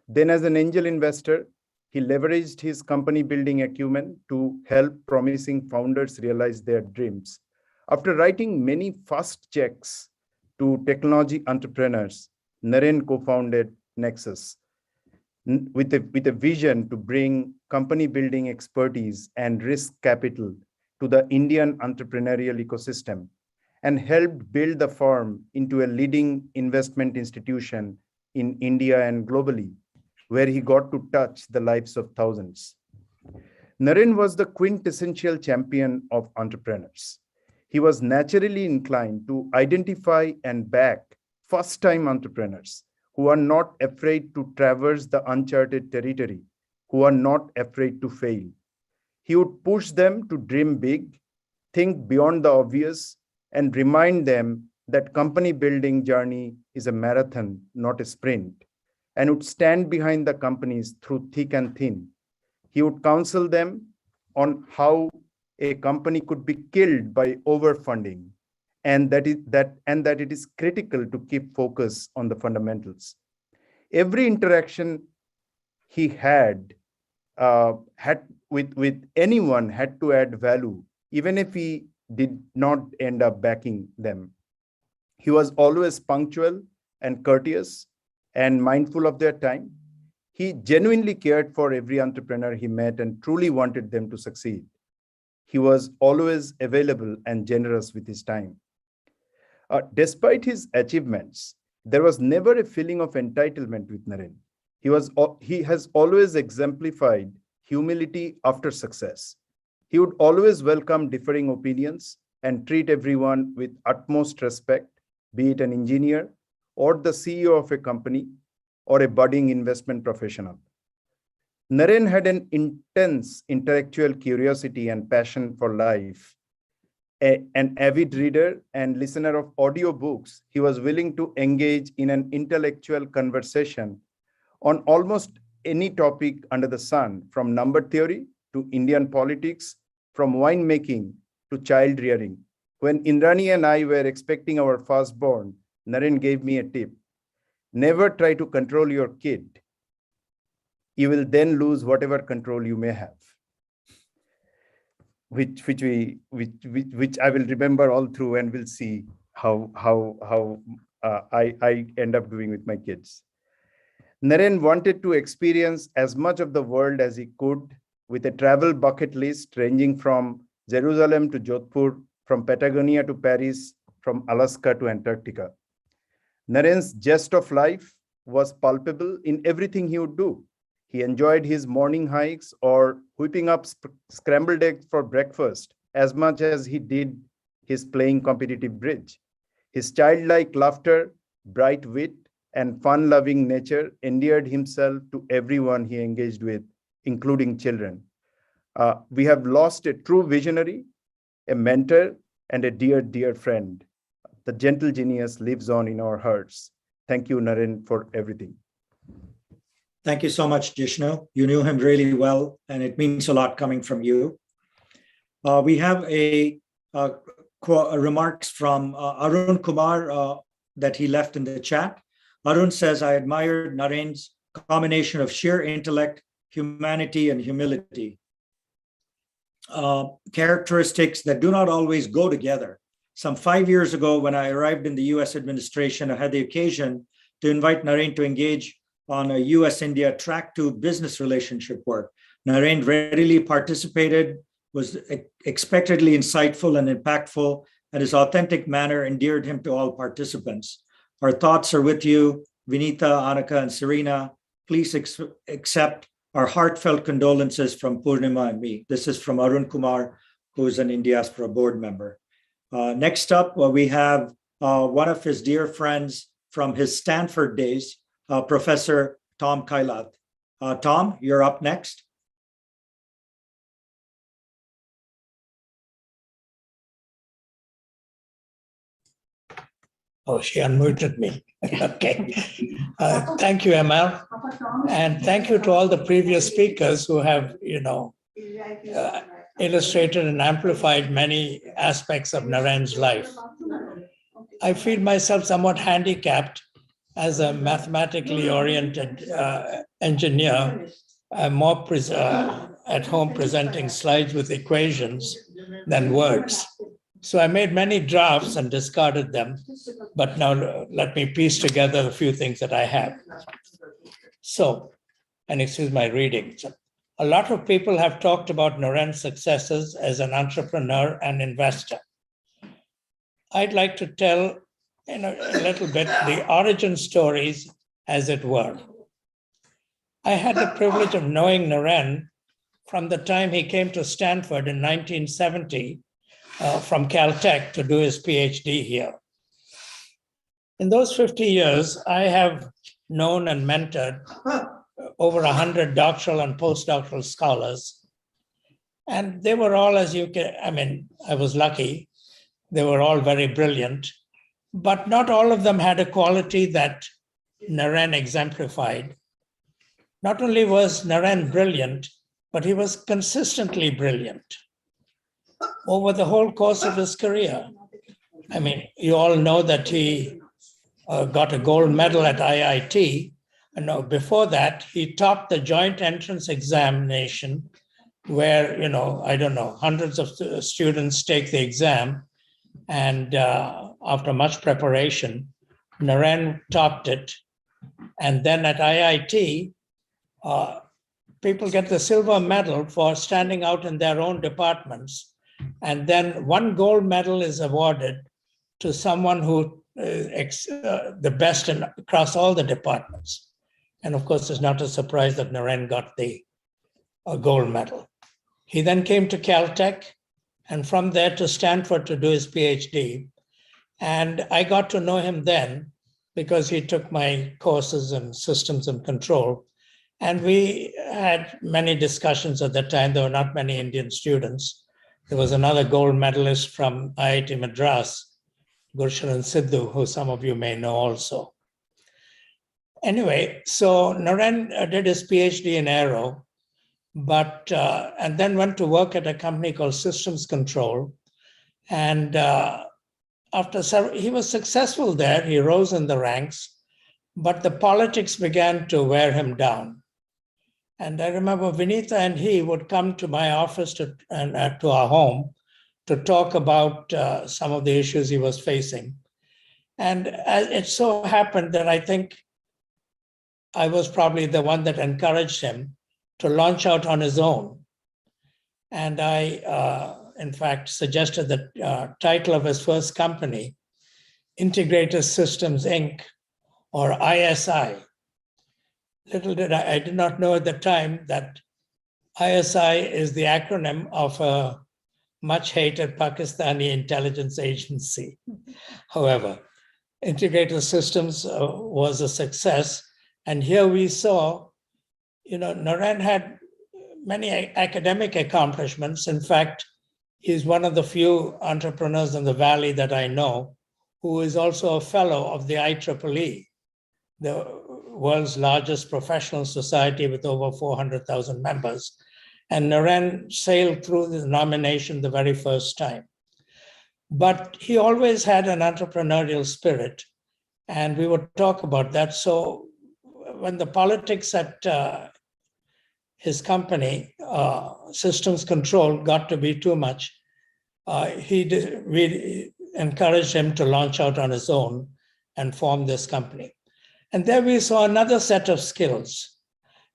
Then as an angel investor, he leveraged his company building acumen to help promising founders realize their dreams. After writing many fast checks to technology entrepreneurs, Naren co-founded Nexus with a vision to bring company building expertise and risk capital to the Indian entrepreneurial ecosystem and helped build the firm into a leading investment institution in India and globally, where he got to touch the lives of thousands. Naren was the quintessential champion of entrepreneurs. He was naturally inclined to identify and back first-time entrepreneurs who are not afraid to traverse the uncharted territory, who are not afraid to fail. He would push them to dream big, think beyond the obvious, and remind them that company building journey is a marathon, not a sprint, and would stand behind the companies through thick and thin. He would counsel them on how a company could be killed by overfunding, and that it is critical to keep focus on the fundamentals. Every interaction he had with anyone had to add value, even if he did not end up backing them. He was always punctual and courteous and mindful of their time. He genuinely cared for every entrepreneur he met and truly wanted them to succeed. He was always available and generous with his time. Despite his achievements, there was never a feeling of entitlement with Naren. He has always exemplified humility after success. He would always welcome differing opinions and treat everyone with utmost respect, be it an engineer or the CEO of a company or a budding investment professional. Naren had an intense intellectual curiosity and passion for life. An avid reader and listener of audiobooks, he was willing to engage in an intellectual conversation on almost any topic under the sun, from number theory to Indian politics, from winemaking to child rearing. When Indrani and I were expecting our firstborn, Naren gave me a tip. Never try to control your kid. You will then lose whatever control you may have. Which I will remember all through, and we'll see how I end up doing with my kids. Naren wanted to experience as much of the world as he could, with a travel bucket list ranging from Jerusalem to Jodhpur, from Patagonia to Paris, from Alaska to Antarctica. Naren's zest of life was palpable in everything he would do. He enjoyed his morning hikes or whipping up scrambled eggs for breakfast as much as he did his playing competitive bridge. His childlike laughter, bright wit, and fun-loving nature endeared himself to everyone he engaged with, including children. We have lost a true visionary, a mentor, and a dear, dear friend. The gentle genius lives on in our hearts. Thank you, Naren, for everything. Thank you so much, Jishnu. You knew him really well, and it means a lot coming from you. We have a remarks from Arun Kumar that he left in the chat. Arun says, I admired Naren's combination of sheer intellect, humanity, and humility. Characteristics that do not always go together. Some 5 years ago, when I arrived in the US administration, I had the occasion to invite Naren to engage on a US-India track to business relationship work. Naren readily participated, was expectedly insightful and impactful, and his authentic manner endeared him to all participants. Our thoughts are with you, Vinita, Annika, and Serena. Please accept our heartfelt condolences from Purnima and me. This is from Arun Kumar, who is an Indiaspora board member. Next up, we have one of his dear friends from his Stanford days, Professor Tom Kailat. Tom, you're up next. Oh, she unmuted me. Okay. Thank you, Emma. And thank you to all the previous speakers who have, illustrated and amplified many aspects of Naren's life. I feel myself somewhat handicapped as a mathematically oriented engineer. I'm more at home presenting slides with equations than words. So I made many drafts and discarded them, but now let me piece together a few things that I have. So, and excuse my reading. So, a lot of people have talked about Naren's successes as an entrepreneur and investor. I'd like to tell a little bit the origin stories, as it were. I had the privilege of knowing Naren from the time he came to Stanford in 1970 from Caltech to do his PhD here. In those 50 years, I have known and mentored over 100 doctoral and postdoctoral scholars. And they were all, as you can, I was lucky. They were all very brilliant, but not all of them had a quality that Naren exemplified. Not only was Naren brilliant, but he was consistently brilliant over the whole course of his career. You all know that he got a gold medal at IIT. And before that, he topped the joint entrance examination where, hundreds of students take the exam. And after much preparation, Naren topped it. And then at IIT, people get the silver medal for standing out in their own departments. And then one gold medal is awarded to someone who the best across all the departments. And of course, it's not a surprise that Naren got the gold medal. He then came to Caltech and from there to Stanford to do his PhD. And I got to know him then because he took my courses in systems and control. And we had many discussions at that time. There were not many Indian students. There was another gold medalist from IIT Madras, Gursharan Sidhu, who some of you may know also. Anyway, so Naren did his PhD in Aero, and then went to work at a company called Systems Control. And he was successful there. He rose in the ranks, but the politics began to wear him down. And I remember Vinita and he would come to my office to our home to talk about some of the issues he was facing. And it so happened that I think I was probably the one that encouraged him to launch out on his own. And I in fact, suggested the title of his first company, Integrated Systems, Inc., or ISI. Little did I did not know at the time that ISI is the acronym of a much hated Pakistani intelligence agency. However, Integrated Systems was a success. And here we saw, Naren had many academic accomplishments. In fact, he's one of the few entrepreneurs in the Valley that I know who is also a fellow of the IEEE, the world's largest professional society with over 400,000 members. And Naren sailed through the nomination the very first time. But he always had an entrepreneurial spirit, and we would talk about that. So when the politics at his company, Systems Control, got to be too much, we encouraged him to launch out on his own and form this company. And there we saw another set of skills.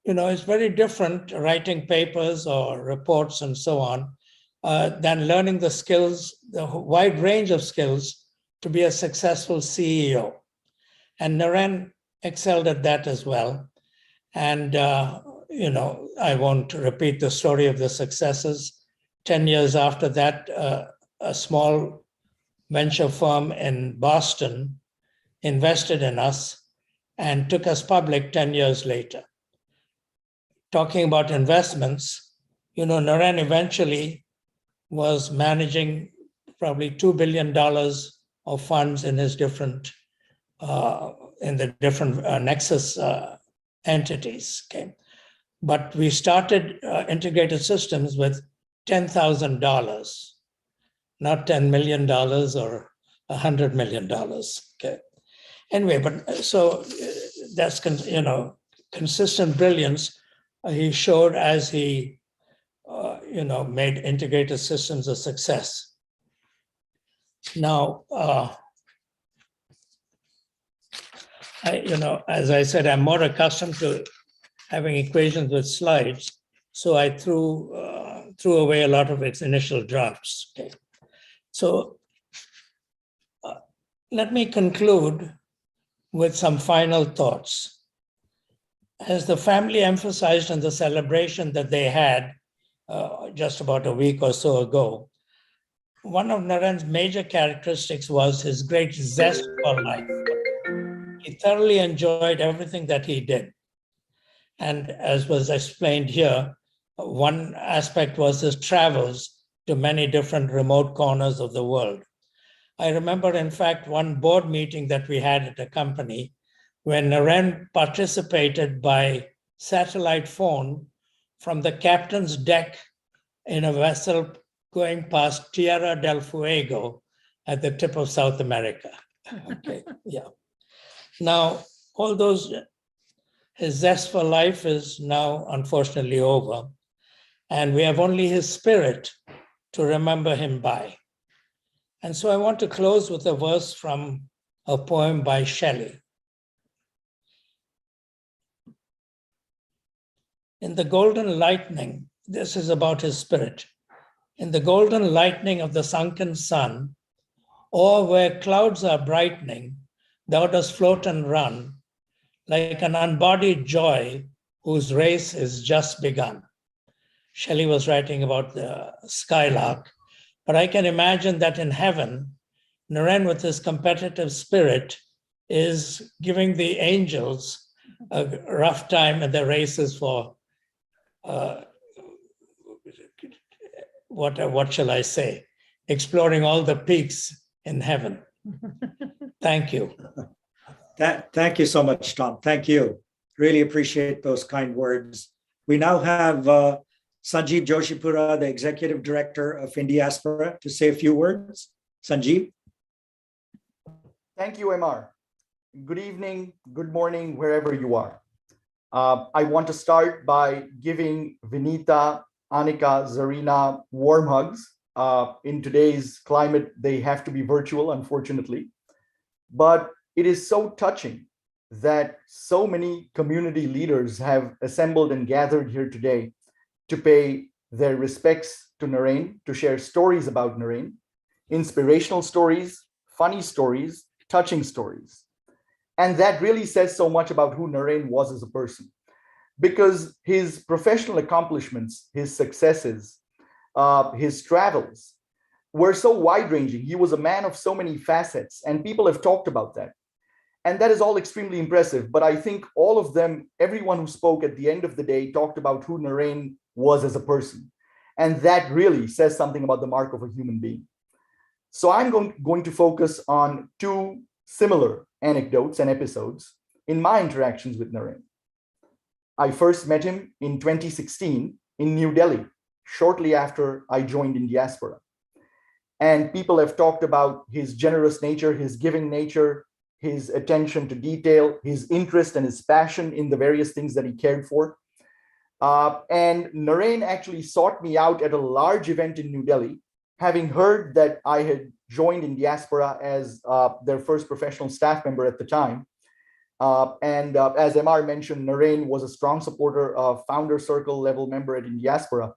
It's very different writing papers or reports and so on than learning the skills, the wide range of skills to be a successful CEO. And Naren excelled at that as well. And, I won't repeat the story of the successes. 10 years after that, a small venture firm in Boston invested in us and took us public 10 years later. Talking about investments, Naren eventually was managing probably $2 billion of funds in his different, in the different Nexus entities. Okay. But we started Integrated Systems with $10,000, not $10 million or $100 million. Okay. Anyway, but so that's, consistent brilliance he showed as he, made Integrated Systems a success. Now, as I said, I'm more accustomed to having equations with slides, so I threw away a lot of its initial drafts. Okay, so let me conclude with some final thoughts. As the family emphasized in the celebration that they had just about a week or so ago, one of Naren's major characteristics was his great zest for life. He thoroughly enjoyed everything that he did. And as was explained here, one aspect was his travels to many different remote corners of the world. I remember, in fact, one board meeting that we had at a company when Naren participated by satellite phone from the captain's deck in a vessel going past Tierra del Fuego at the tip of South America. Okay, yeah. Now, all those, his zest for life is now unfortunately over, and we have only his spirit to remember him by. And so I want to close with a verse from a poem by Shelley. In the golden lightning, this is about his spirit. In the golden lightning of the sunken sun, or where clouds are brightening, thou dost float and run, like an unbodied joy whose race is just begun. Shelley was writing about the skylark, but I can imagine that in heaven, Naren, with his competitive spirit, is giving the angels a rough time in the races for what shall I say? Exploring all the peaks in heaven. Thank you. Thank you so much, Tom. Thank you. Really appreciate those kind words. We now have Sanjeev Joshipura, the Executive Director of Indiaspora, to say a few words. Sanjeev. Thank you, MR. Good evening, good morning, wherever you are. I want to start by giving Vinita, Anika, Zarina warm hugs. In today's climate, they have to be virtual, unfortunately. But it is so touching that so many community leaders have assembled and gathered here today to pay their respects to Naren, to share stories about Naren, inspirational stories, funny stories, touching stories. And that really says so much about who Naren was as a person, because his professional accomplishments, his successes, his travels were so wide-ranging. He was a man of so many facets, and people have talked about that. And that is all extremely impressive. But I think all of them, everyone who spoke at the end of the day, talked about who Naren was as a person. And that really says something about the mark of a human being. So I'm going to focus on two similar anecdotes and episodes in my interactions with Naren. I first met him in 2016 in New Delhi, shortly after I joined Indiaspora. And people have talked about his generous nature, his giving nature, his attention to detail, his interest and his passion in the various things that he cared for. And Naren actually sought me out at a large event in New Delhi, having heard that I had joined Indiaspora as their first professional staff member at the time. As MR mentioned, Naren was a strong supporter of founder circle level member at Indiaspora.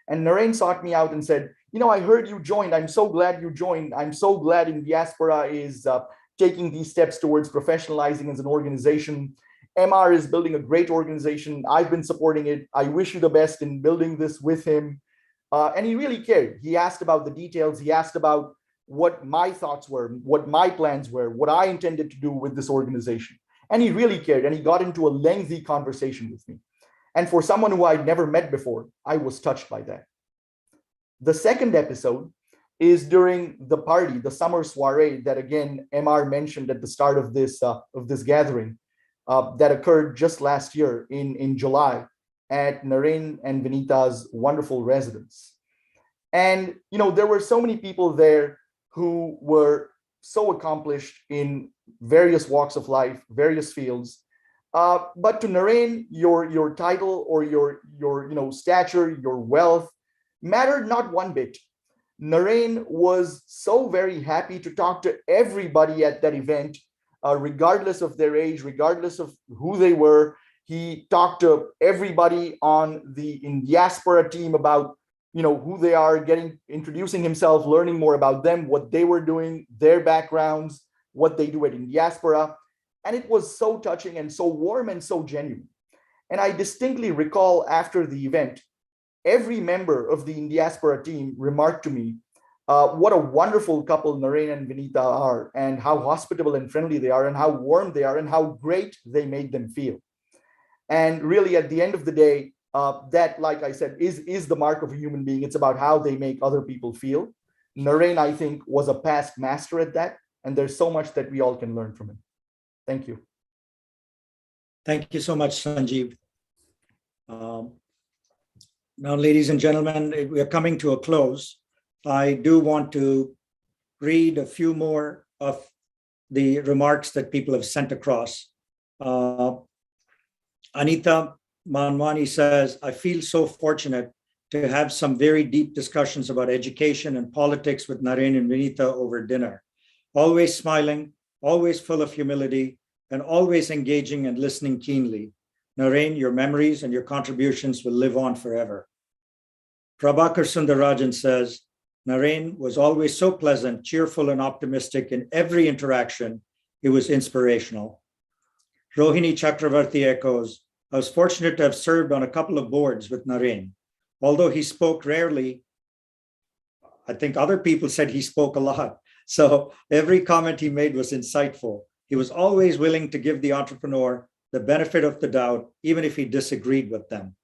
And Naren sought me out and said, you know, I heard you joined. I'm so glad you joined. I'm so glad Indiaspora is taking these steps towards professionalizing as an organization. MR is building a great organization. I've been supporting it. I wish you the best in building this with him. And he really cared. He asked about the details. He asked about what my thoughts were, what my plans were, what I intended to do with this organization. And he really cared. And he got into a lengthy conversation with me. And for someone who I'd never met before, I was touched by that. The second episode is during the party, the summer soiree that again, MR mentioned at the start of this gathering that occurred just last year in July at Naren and Vinita's wonderful residence. And, you know, there were so many people there who were so accomplished in various walks of life, various fields. But to Naren, your title or your stature, your wealth mattered not one bit. Naren was so very happy to talk to everybody at that event, regardless of their age, regardless of who they were. He talked to everybody on the Indiaspora team about, you know, who they are, introducing himself, learning more about them, what they were doing, their backgrounds, what they do at Indiaspora. And it was so touching and so warm and so genuine. And I distinctly recall after the event, every member of the Indiaspora team remarked to me what a wonderful couple Naren and Vinita are, and how hospitable and friendly they are, and how warm they are, and how great they made them feel. And really, at the end of the day, that, like I said, is the mark of a human being. It's about how they make other people feel. Naren, I think, was a past master at that, and there's so much that we all can learn from him. Thank you. Thank you so much, Sanjeev. Now, ladies and gentlemen, we are coming to a close. I do want to read a few more of the remarks that people have sent across. Anita Manwani says, I feel so fortunate to have some very deep discussions about education and politics with Naren and Vinita over dinner. Always smiling, always full of humility, and always engaging and listening keenly. Naren, your memories and your contributions will live on forever. Prabhakar Sundarajan says, Naren was always so pleasant, cheerful, and optimistic in every interaction. It was inspirational. Rohini Chakravarti echoes, I was fortunate to have served on a couple of boards with Naren. Although he spoke rarely, I think other people said he spoke a lot. So every comment he made was insightful. He was always willing to give the entrepreneur the benefit of the doubt, even if he disagreed with them.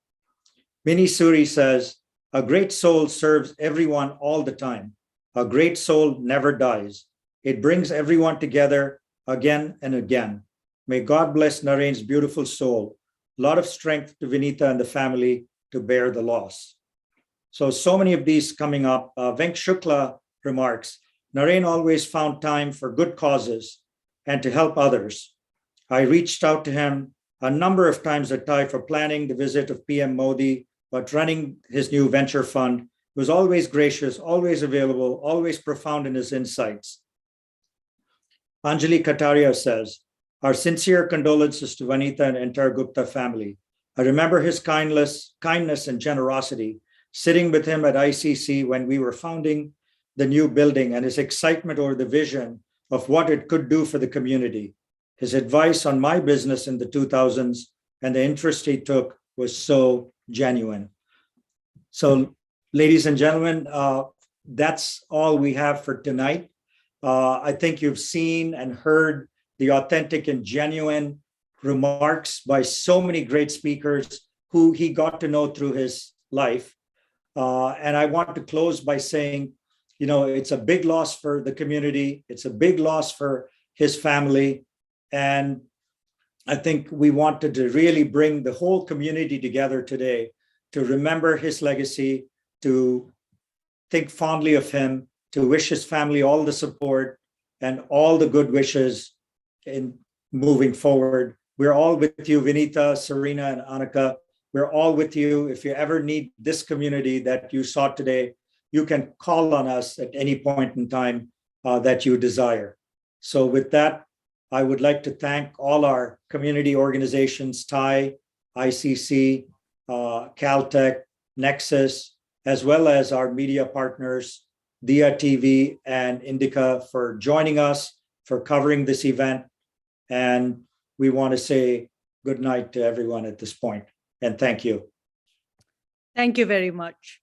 Mini Suri says, a great soul serves everyone all the time. A great soul never dies. It brings everyone together again and again. May God bless Naren's beautiful soul. A lot of strength to Vinita and the family to bear the loss. So many of these coming up. Venk Shukla remarks, Naren always found time for good causes and to help others. I reached out to him a number of times at TIE for planning the visit of PM Modi, but running his new venture fund. He was always gracious, always available, always profound in his insights. Anjali Kataria says, our sincere condolences to Vanita and entire Gupta family. I remember his kindness and generosity, sitting with him at ICC when we were founding the new building, and his excitement over the vision of what it could do for the community. His advice on my business in the 2000s and the interest he took was so genuine. So, ladies and gentlemen, that's all we have for tonight. I think you've seen and heard the authentic and genuine remarks by so many great speakers who he got to know through his life. And I want to close by saying, you know, it's a big loss for the community. It's a big loss for his family. And I think we wanted to really bring the whole community together today to remember his legacy, to think fondly of him, to wish his family all the support and all the good wishes in moving forward. We're all with you, Vinita, Serena, and Annika. We're all with you. If you ever need this community that you saw today, you can call on us at any point in time that you desire. So with that, I would like to thank all our community organizations, TIE, ICC, Caltech, Nexus, as well as our media partners, Dia TV and Indica, for joining us, for covering this event. And we want to say good night to everyone at this point. And thank you. Thank you very much.